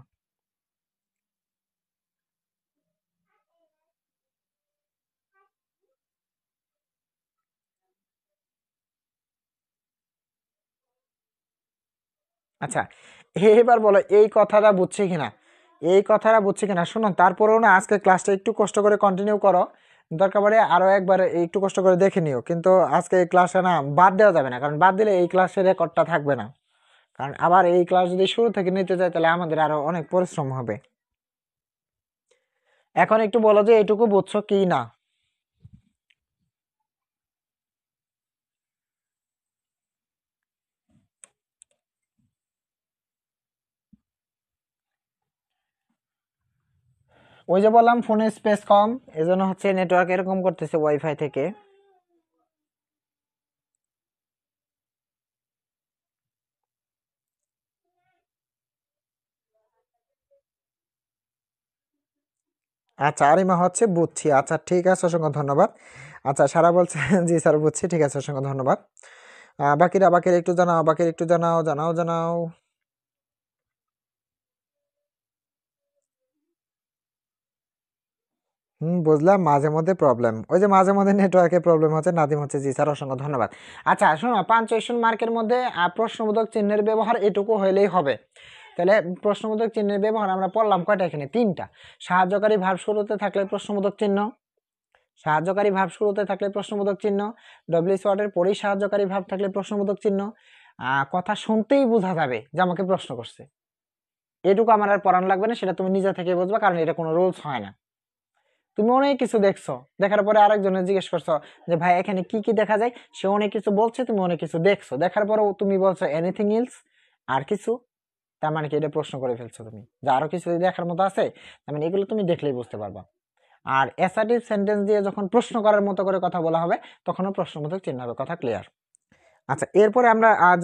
আচ্ছা, এবার বলো এই কথাটা বুঝছি কিনা, এই কথাটা বুঝছি কিনা। শুনুন, তারপরেও না আজকে ক্লাসটা একটু কষ্ট করে কন্টিনিউ করো, দরকার পড়ে আরো একবার একটু কষ্ট করে দেখে নিও। কিন্তু আজকে এই ক্লাসটা না বাদ দেওয়া যাবে না, কারণ বাদ দিলে এই ক্লাসের রেকর্ডটা থাকবে না। কারণ আবার এই ক্লাস যদি শুরু থেকে নিতে চাই তাহলে আমাদের আরো অনেক পরিশ্রম হবে। এখন একটু বলো যে এইটুকু বুঝছো কি না। ওই যে বললাম ফোনে স্পেস কম, এজন্য হচ্ছে নেটওয়ার্ক এরকম করতেছে ওয়াইফাই থেকে। আচ্ছা, আরিমা হচ্ছে বুঝছি, আচ্ছা ঠিক আছে, অসংখ্য ধন্যবাদ। আচ্ছা, সারা বলছে জি স্যার বুঝছি, ঠিক আছে, অসংখ্য ধন্যবাদ। বাকিরা বাকিরা একটু জানাও, বাকিরা একটু জানাও, জানাও জানাও। বুঝলাম, মাঝে মধ্যে প্রবলেম, ওই যে মাঝে মধ্যে নেটওয়ার্কের প্রবলেম হচ্ছে। নাদিম হচ্ছে জি স্যার, অসংখ্য ধন্যবাদ। আচ্ছা শোনো, পাঞ্চুয়েশন মার্কের মধ্যে প্রশ্নবোধক চিহ্নের ব্যবহার এটুকু হইলেই হবে। তাহলে প্রশ্নবোধক চিহ্নের ব্যবহার আমরা পড়লাম কয়টা, এখানে তিনটা। সাহায্যকারী ভার্ব শুরুতে থাকলে প্রশ্নবোধক চিহ্ন, সাহায্যকারী ভাব শুরুতে থাকলে প্রশ্নবোধক চিহ্ন, ডব্লিউএস ওয়ার্ডের পরেই সাহায্যকারী ভাব থাকলে প্রশ্নবোধক চিহ্ন। কথা শুনতেই বোঝা যাবে যে আমাকে প্রশ্ন করছে, এটুকু আমার আর পড়ানো লাগবে না, সেটা তুমি নিজে থেকে বুঝবা, কারণ এটা কোনো রুলস হয় না। তুমি অনেক কিছু দেখছো, দেখার পরে আরেকজনের জিজ্ঞেস করছো যে ভাই এখানে কি কি দেখা যায়, সে অনেক কিছু বলছে, তুমি অনেক কিছু দেখছো, দেখার পরেও তুমি বলছো এনিথিং ইলস, আর কিছু। তার মানে কি এটা প্রশ্ন করে ফেলছো তুমি যে আরো কিছু দেখার মতো আছে। তার মানে এগুলো তুমি দেখলেই বুঝতে পারবা। আর অ্যাসার্টিভ সেন্টেন্স দিয়ে যখন প্রশ্ন করার মতো করে কথা বলা হবে তখনও প্রশ্নবোধক চিহ্ন হবে, কথা ক্লিয়ার। আচ্ছা, এরপরে আমরা আজ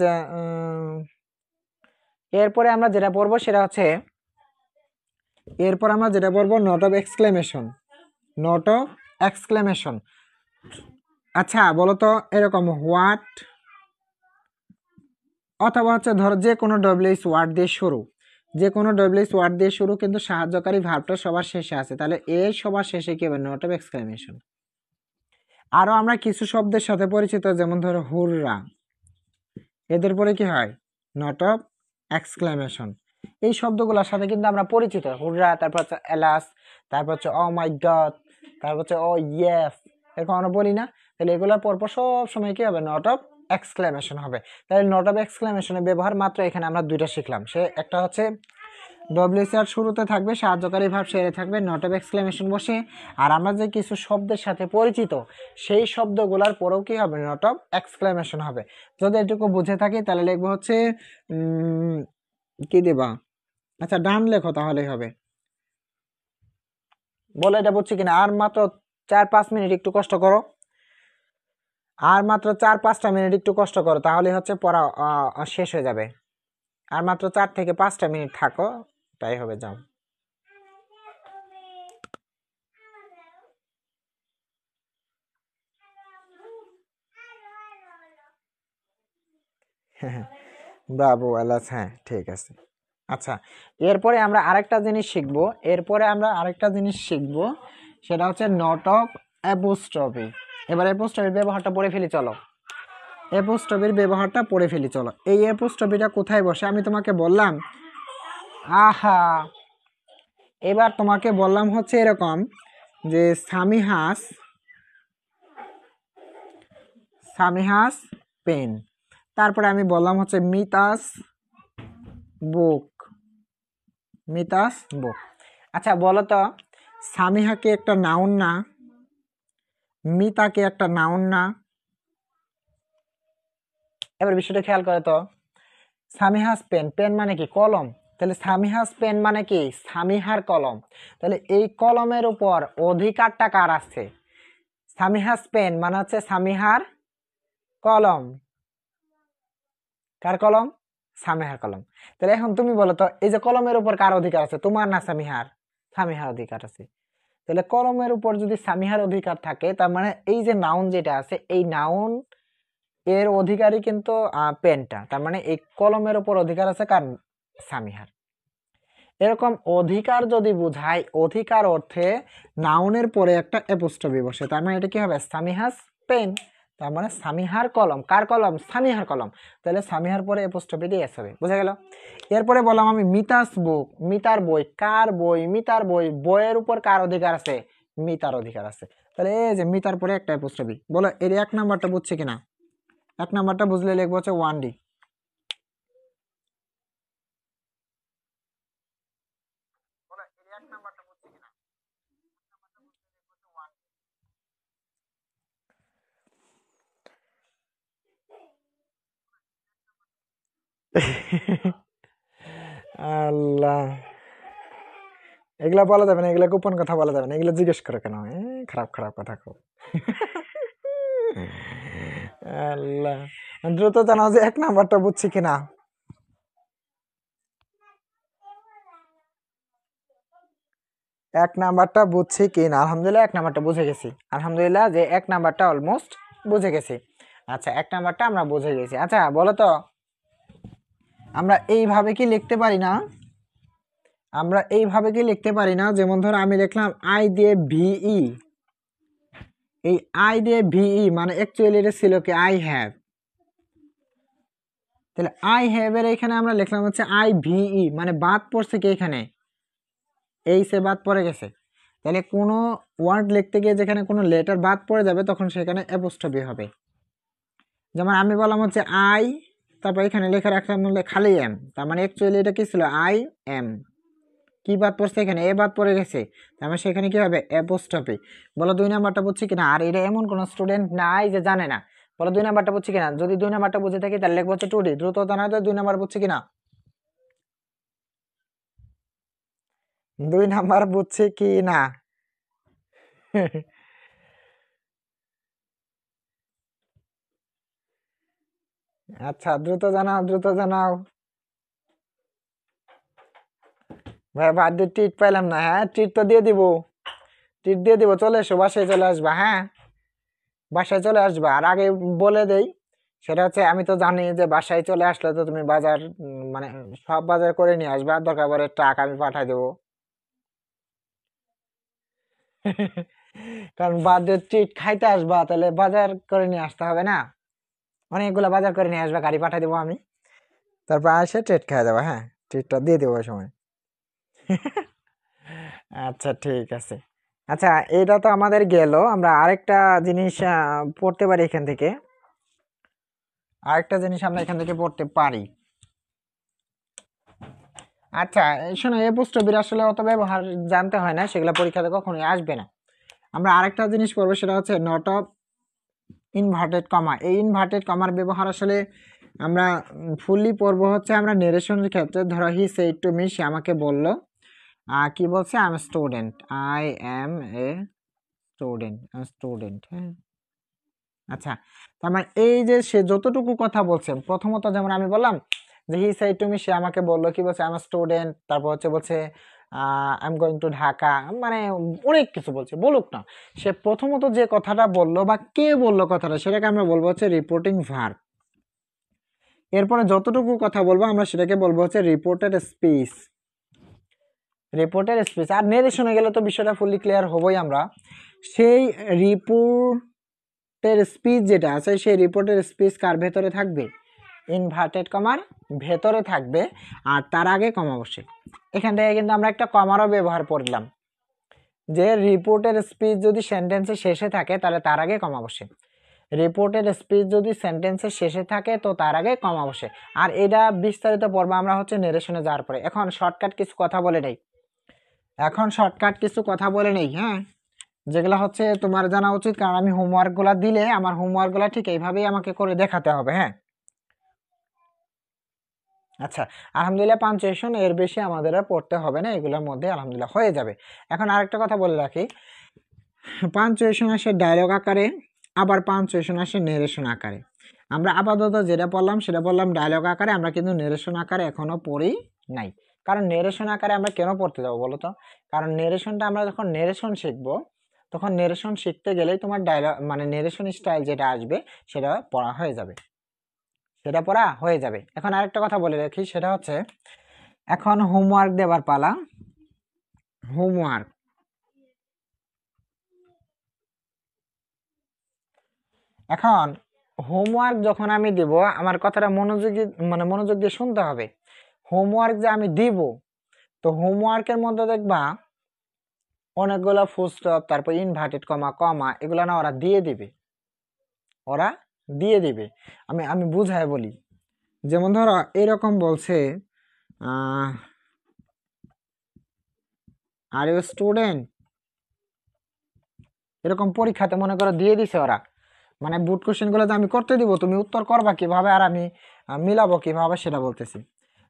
এরপরে আমরা যেটা পড়বো সেটা হচ্ছে, এরপর আমরা যেটা পড়বো not of exclamation, not of exclamation. আচ্ছা বলো তো, এরকম হোয়াট অথবা হচ্ছে ধরো যে কোনো ডব্লিউএস ওয়ার্ড দিয়ে শুরু, যে কোনো ডব্লিউএস ওয়ার্ড দিয়ে শুরু, কিন্তু সাহায্যকারী ভার্বটা সবার শেষে আছে, তাহলে এই সবার শেষে কি হবে, নট অফ এক্সক্লেমেশন। আরো আমরা কিছু শব্দের সাথে পরিচিত, যেমন ধরো হুররা, এদের পরে কি হয়, নট অফ এক্সক্লেমেশন। এই শব্দগুলোর সাথে কিন্তু আমরা পরিচিত, হুররা, তারপর হচ্ছে এলাস, তারপর হচ্ছে ও মাই গড, তারপর হচ্ছে ও ইয়েস, এরকম আমরা বলি না? তাহলে এগুলোর পরপর সব সময় কি হবে, নট অফ এক্সক্লেমেশন হবে। তাহলে নট অফ এক্সক্লেমেশনের ব্যবহার মাত্র এখানে আমরা দুইটা শিখলাম। সে একটা হচ্ছে ডব্লিউসিআর শুরুতে থাকবে, সাহায্যকারী ভাব শেষে থাকবে, নট অফ এক্সক্লেমেশন বসে। আর আমরা যে কিছু শব্দের সাথে পরিচিত সেই শব্দগুলোর পরেও কি হবে, নট অফ এক্সক্লেমেশন হবে। যদি এটুকু বুঝে থাকি তাহলে লিখবো হচ্ছে কি দেবা, আচ্ছা ডান লেখো তাহলেই হবে। বলো এটা বুঝছি কিনা। আর মাত্র 4-5 মিনিট একটু কষ্ট করো, আর মাত্র 4-5টা মিনিট একটু কষ্ট করো, তাহলে হচ্ছে পড়া শেষ হয়ে যাবে। আর মাত্র 4 থেকে 5টা মিনিট থাকো, তাই হবে, যাও। ব্রাভো আলাস, হ্যাঁ ঠিক আছে। আচ্ছা, এরপরে আমরা আরেকটা জিনিস শিখবো, সেটা হচ্ছে নট অফ অ্যাপোস্ট্রফি। এবার অ্যাপোস্ট্রফির ব্যবহারটা পড়ে ফেলি চলো। এই অ্যাপোস্ট্রফিটা কোথায় বসে আমি তোমাকে বললাম। আহা, এবার তোমাকে বললাম হচ্ছে এরকম যে সামিহাস পেন, তারপরে আমি বললাম হচ্ছে বুক মিতাস বুক। আচ্ছা বলো তো, সামিহাকে একটা নাউন না, মিতাকে একটা নাউন না? এবার বিষয়টা খেয়াল করে তো, সামিহাস পেন, পেন মানে কি কলম, তাহলে সামিহাস পেন মানে কি সামিহার কলম। তাহলে এই কলমের উপর অধিকারটা কার আছে? সামিহাস পেন মানে হচ্ছে সামিহার কলম। কার কলম? সামিহার কলম। তাহলে এখন তুমি বলো তো, এই যে কলমের উপর কার অধিকার আছে, তোমার না সামিহার? সামিহার অধিকার আছে। তাহলে কলমের উপর যদি সামিহার অধিকার থাকে, তার মানে এই যে নাউন যেটা আছে, এই নাউন এর অধিকারী কিন্তু পেনটা, তার মানে এই কলমের উপর অধিকার আছে কার? সামিহার। এরকম অধিকার যদি বুঝায়, অধিকার অর্থে নাউনের পরে একটা অ্যাপোস্ট্রফি বসে, তার মানে এটা কি হবে? সামিহাস পেন। তার মানে সামিহার কলম, কার কলম? সামিহার কলম। তাহলে সামিহার পরে অ্যাপোস্ট্রফি দিয়ে এস হবে, বুঝা গেল? এরপরে বললাম আমি মিতাস বুক, মিতার বই, কার বই? মিতার বই। বইয়ের উপর কার অধিকার আছে? মিতার অধিকার আছে। তাহলে এই যে মিতার পরে একটা অ্যাপোস্ট্রফি, বলো এর 1 নাম্বারটা বুঝছে কিনা? 1 নাম্বারটা বুঝলে লিখবো হচ্ছে 1D। আল্লাহ, এগুলা বলা যাবে না, এগুলা গোপন কথা বলা যাবে না, এগুলো জিজ্ঞেস করে কেন? খারাপ খারাপ কথা খুব। আল্লাহ, দ্রুত জানাও যে 1 নাম্বারটা বুঝছি কিনা। এক নাম্বারটা বুঝছি কিনা? আলহামদুলিল্লাহ 1 নাম্বারটা বুঝে গেছি, আলহামদুলিল্লাহ যে 1 নাম্বারটা অলমোস্ট বুঝে গেছি। আচ্ছা 1 নাম্বারটা আমরা বুঝে গেছি। আচ্ছা বলো তো, আমরা এইভাবে কি লিখতে পারি না? যেমন ধরো আমি লিখলাম আই দিয়ে ভিই, এই আই দিয়ে ভিই মানে অ্যাকচুয়ালি এটা ছিল কি আই হ্যাভ। তাহলে আই হ্যাভ এর এখানে আমরা লিখলাম হচ্ছে আই ভিই, মানে বাদ পড়ছে কি এখানে? এই সে বাদ পড়ে গেছে। তাহলে কোনো ওয়ার্ড লিখতে গিয়ে যেখানে কোনো লেটার বাদ পড়ে যাবে তখন সেখানে অ্যাপোস্ট্রফি হবে। যেমন আমি বললাম হচ্ছে আই, তারপর এখানে লেখা রাখলাম খালি এম, তার মানে অ্যাকচুয়ালি এটা কি ছিল? I am. কি বাদ পড়ছে এখানে? এ বাদ পড়ে গেছে, তার মানে সেখানে কি হবে? অ্যাপোস্ট্রফি। বলো 2 নাম্বারটা বুঝছি কিনা? আর এটা এমন কোন স্টুডেন্ট নাই যে জানে না। বলো 2 নাম্বারটা বুঝছি কিনা? যদি 2 নাম্বারটা বুঝে থাকি তাহলে লিখবো হচ্ছে 2D। দ্রুত জানাও তো 2 নাম্বার বুঝছি কিনা। 2 নাম্বার বুঝছি কি না? আচ্ছা দ্রুত জানাও, দ্রুত জানাও। ভাই বার্থডে ট্রিট পাইলাম না। হ্যাঁ ট্রিট তো দিয়ে দিব, ট্রিট দিয়ে দিব, চলে এসো, বাসায় চলে আসবা। হ্যাঁ বাসায় চলে আসবা। আর আগে বলে দেই, সেটা হচ্ছে আমি তো জানি যে বাসায় চলে আসলে তো তুমি বাজার মানে সব বাজার করে নিয়ে আসবা, দরকার পড়ে টাকা আমি পাঠাই দেবো। কারণ বার্থডে ট্রিট খাইতে আসবা, তাহলে বাজার করে নিয়ে আসতে হবে না? অনেকগুলো বাজার করে নিয়ে আসবা, গাড়ি পাঠাই দেবো আমি, তারপর এসে ট্রিট খাই দেবো। হ্যাঁ ট্রিটটা দিয়ে দেবো ওই সময়। আচ্ছা ঠিক আছে, আচ্ছা, এটা তো আমাদের গেল। আমরা আরেকটা জিনিস পড়তে পারি এখান থেকে। আরেকটা জিনিস আমরা এখান থেকে পড়তে পারি। আচ্ছা, শোনো, এ পুষ্টবির আসলে অত ব্যবহার জানতে হয় না, সেগুলো পরীক্ষাতে কখনোই আসবে না। আমরা আরেকটা জিনিস পড়বো, সেটা হচ্ছে নট অফ ইনভার্টেড কমা। এই ইনভার্টেড কমার ব্যবহার আসলে আমরা ফুললি পড়বো হচ্ছে আমরা নেরেশনের ক্ষেত্রে। ধরো হি সেড টু মি, সে আমাকে বলল, কি বলছে, I am student, I M a student, student, হ্যাঁ। আচ্ছা, তার মানে এই যে সে যতটুকু কথা বলছে, প্রথমত যেমন আমি বললাম যে হি সেড টু মি, সে আমাকে বললো, কি বলছে, আই এম স্টুডেন্ট, তারপর বলছে I am going to Dhaka, মানে অনেক কিছু বলছে, বলুক না। সে প্রথমত যে কথাটা বললো বা কে বললো কথাটা, সেটাকে আমরা বলবো হচ্ছে রিপোর্টিং ভার্ব। এরপরে যতটুকু কথা বলবো আমরা সেটাকে বলবো হচ্ছে রিপোর্টেড স্পিচ। Reported speech. আর নেরেশনে গেলে তো বিষয়টা ফুললি ক্লিয়ার হবই আমরা। সেই রিপোর্টের স্পিচ যেটা আছে, সেই রিপোর্টের স্পিচ কার ভেতরে থাকবে? ইনভার্টেড কমার ভেতরে থাকবে, আর তার আগে কমা বসে। এখান থেকে কিন্তু আমরা একটা কমারও ব্যবহার করলাম, যে রিপোর্টের স্পিচ যদি সেন্টেন্সের শেষে থাকে তাহলে তার আগে কমা বসে। রিপোর্টেড স্পিচ যদি সেন্টেন্সের শেষে থাকে তো তার আগে কমা বসে। আর এটা বিস্তারিত পর্ব আমরা হচ্ছে নেরেশনে যাওয়ার পরে। এখন শর্টকাট কিছু কথা বলে নেই, হ্যাঁ, যেগুলো হচ্ছে তোমার জানা উচিত, কারণ আমি হোমওয়ার্কগুলো দিলে আমার হোমওয়ার্কগুলো ঠিক এইভাবেই আমাকে করে দেখাতে হবে, হ্যাঁ। আচ্ছা, আলহামদুলিল্লাহ পাঞ্চুয়েশন এর বেশি আমাদের আর পড়তে হবে না, এগুলোর মধ্যে আলহামদুলিল্লাহ হয়ে যাবে। এখন আরেকটা কথা বলে রাখি, পাঞ্চুয়েশন আসে ডায়লগ আকারে, আবার পাঞ্চুয়েশন আসে নেরেশন আকারে। আমরা আপাতত যেটা পড়লাম সেটা বললাম ডায়লগ আকারে, আমরা কিন্তু নেরেশন আকারে এখনো পড়ি নাই। কারণ নেরেশন আকারে আমরা কেন পড়তে যাবো বলো তো? কারণ নেরেশনটা আমরা যখন নেরেশন শিখবো, তখন নেরেশন শিখতে গেলেই তোমার ডায়লগ মানে নেরেশন স্টাইল যেটা আসবে সেটা পড়া হয়ে যাবে, এখন আরেকটা কথা বলে রাখি, সেটা হচ্ছে এখন হোমওয়ার্ক দেবার পালা। হোমওয়ার্ক, এখন হোমওয়ার্ক যখন আমি দিব, আমার কথাটা মনোযোগ দিয়ে শুনতে হবে। হোমওয়ার্ক যে আমি দিব, তো হোমওয়ার্কের মধ্যে দেখবা অনেকগুলো ফুল স্টপ, তারপর ইনভার্টেড কমা, এগুলো না ওরা দিয়ে দিবে। আমি আমি বুঝায় বলি, যেমন ধরো এরকম বলছে, আর ইউ স্টুডেন্ট, এরকম পরীক্ষাতে মনে করো দিয়ে দিছে ওরা, মানে বুট কোশ্চেন গুলো আমি করতে দিব, তুমি উত্তর করবা কিভাবে আর আমি মিলাবো কিভাবে সেটা বলতেছি।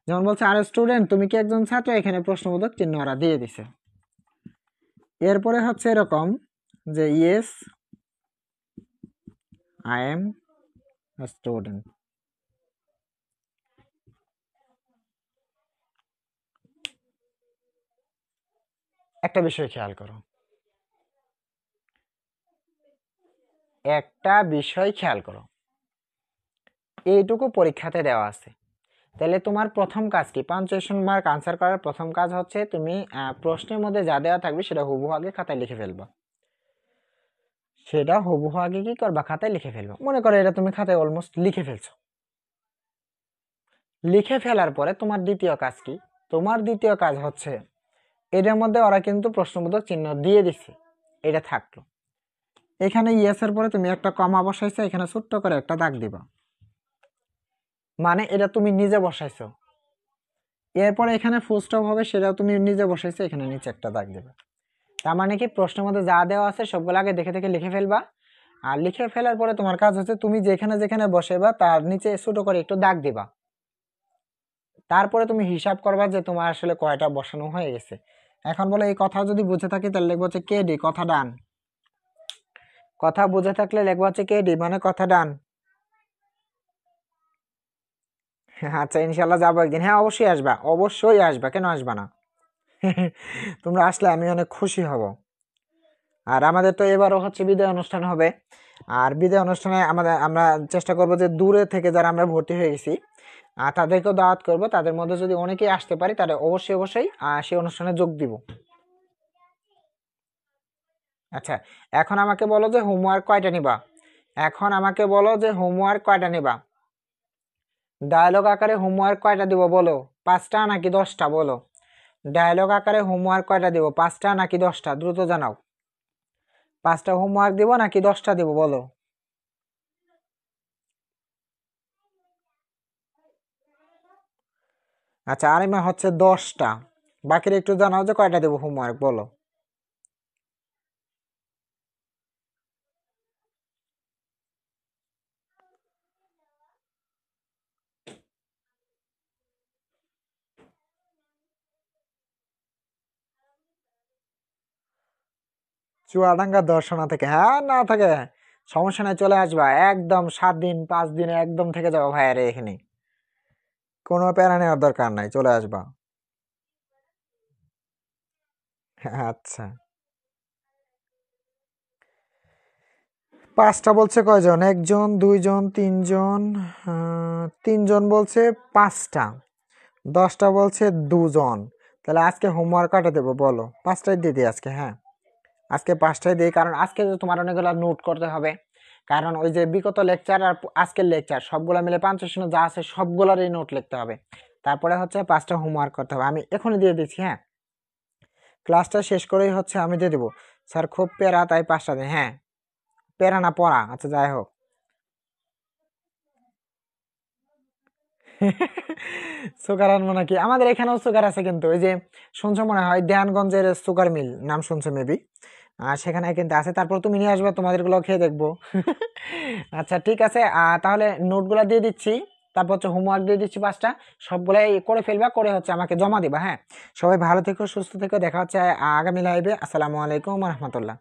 যেমন বলছে, আরে স্টুডেন্ট, তুমি কি একজন ছাত্র, এখানে প্রশ্নবোধক চিহ্ন ওরা দিয়ে দিছে। এরপরে হচ্ছে এরকম যে ইয়েস আই এম স্টুডেন্ট। একটা বিষয় খেয়াল করো, এইটুকু পরীক্ষাতে দেওয়া আছে। তাহলে তোমার প্রথম কাজ কি? পাঞ্চুয়েশন মার্ক আনসার করার প্রথম কাজ হচ্ছে তুমি প্রশ্নের মধ্যে যা দেওয়া থাকবে সেটা হুবহু আগে খাতায় লিখে ফেলবা। কি করবা? খাতায় লিখে ফেলবা। মনে করো এটা তুমি খাতায় অলমোস্ট লিখে ফেলছো। লিখে ফেলার পরে তোমার দ্বিতীয় কাজ কি? তোমার দ্বিতীয় কাজ হচ্ছে, এটার মধ্যে ওরা কিন্তু প্রশ্নবোধক চিহ্ন দিয়ে দিচ্ছে, এটা থাকলো। এখানে ইয়েস এর পরে তুমি একটা কমা বসাইছো, এখানে ছোট্ট করে একটা দাগ দিবা, মানে এটা তুমি নিজে বসাইছো। এরপরে এখানে ফুল স্টপ হবে, সেটাও তুমি নিজে বসাইছো, এখানে নিচে একটা দাগ দিবা। তার মানে কি, প্রশ্নের মধ্যে যা দেওয়া আছে সবগুলো আগে দেখে দেখে লিখে ফেলবা। আর লিখে ফেলার পরে তোমার কাজ হচ্ছে তুমি যেখানে যেখানে বসাইবা তার নিচে ছোট করে একটু দাগ দিবা। তারপরে তুমি হিসাব করবা যে তোমার আসলে কয়টা বসানো হয়ে গেছে। এখন বলে এই কথা যদি বুঝে থাকি তাহলে লিখবো হচ্ছে কে ডি, কথা ডান। কথা বুঝে থাকলে লিখবো হচ্ছে কে ডি, মানে কথা ডান। আচ্ছা, ইনশাল্লাহ যাবো একদিন। হ্যাঁ, অবশ্যই আসবা, কেন আসবা না? তোমরা আসলে আমি অনেক খুশি হব। আর আমাদের তো এবারও হচ্ছে বিদায় অনুষ্ঠান হবে, আর বিদায় অনুষ্ঠানে আমরা চেষ্টা করব যে দূরে থেকে যারা আমরা ভর্তি হয়ে গেছি তাদেরকেও দাওয়াত করব। তাদের মধ্যে যদি অনেকেই আসতে পারি তাহলে অবশ্যই সেই অনুষ্ঠানে যোগ দিব। আচ্ছা, এখন আমাকে বলো যে হোমওয়ার্ক কয়টা নিবা? ডায়লগ আকারে হোমওয়ার্ক কয়টা দিব বলো? 5টা নাকি 10টা বলো? ডায়লগ আকারে হোমওয়ার্ক কয়টা দিব? 5টা নাকি 10টা? দ্রুত জানাও। 5টা হোমওয়ার্ক দিব নাকি 10টা দিব বলো? আচ্ছা আরিমা হচ্ছে 10টা, বাকির একটু জানাও যে কয়টা দেবো হোমওয়ার্ক বলো। চুয়াডাঙ্গা দর্শনা থেকে, হ্যাঁ না থাকে সমস্যা নাই, চলে আসবা একদম 7 দিন 5 দিনে একদম থেকে যাবো ভাইয়ারে এখানে, কোনো প্যারা নেওয়ার দরকার নাই, চলে আসবা। আচ্ছা 5টা বলছে কয়জন, 1 জন 2 জন 3 জন, 3 জন বলছে 5টা, 10টা বলছে 2 জন। তাহলে আজকে হোমওয়ার্ক কয়টা দেবো বলো? 5টাই দিয়ে দিই আজকে, হ্যাঁ আজকে 5টাই দিই, কারণ আজকে তো তোমার অনেকগুলো নোট করতে হবে, কারণ ওই যে বিগত লেকচার আর আজকের লেকচার সবগুলা মিলে 500 যা আছে সবগুলারই নোট লিখতে হবে। তারপরে হচ্ছে 5টা হোমওয়ার্ক করতে হবে, আমি এখনই দিয়ে দিচ্ছি, হ্যাঁ ক্লাসটা শেষ করেই হচ্ছে আমি দিয়ে দেবো। স্যার খুব প্যারা তাই 5টা দিন, হ্যাঁ প্যারা না পড়া, আচ্ছা যাই হোক। সুগার আনবো নাকি? আমাদের এখানেও সুগার আছে, কিন্তু ওই যে শুনছো মনে হয় দেহানগঞ্জের সুগার মিল নাম শুনছো মেবি, আর সেখানে কিন্তু আছে, তারপর তুমি নিয়ে আসবে, তোমাদের গুলো খেয়ে দেখবো। আচ্ছা ঠিক আছে, তাহলে নোটগুলো দিয়ে দিচ্ছি, তারপর হচ্ছে হোমওয়ার্ক দিয়ে দিচ্ছি 5টা, সবগুলাই করে ফেলবা, করে হচ্ছে আমাকে জমা দিবা। হ্যাঁ সবাই ভালো থেকো, সুস্থ থেকো, দেখা হচ্ছে আগামী লাইভে। আসসালামু আলাইকুম রহমতুল্লাহ।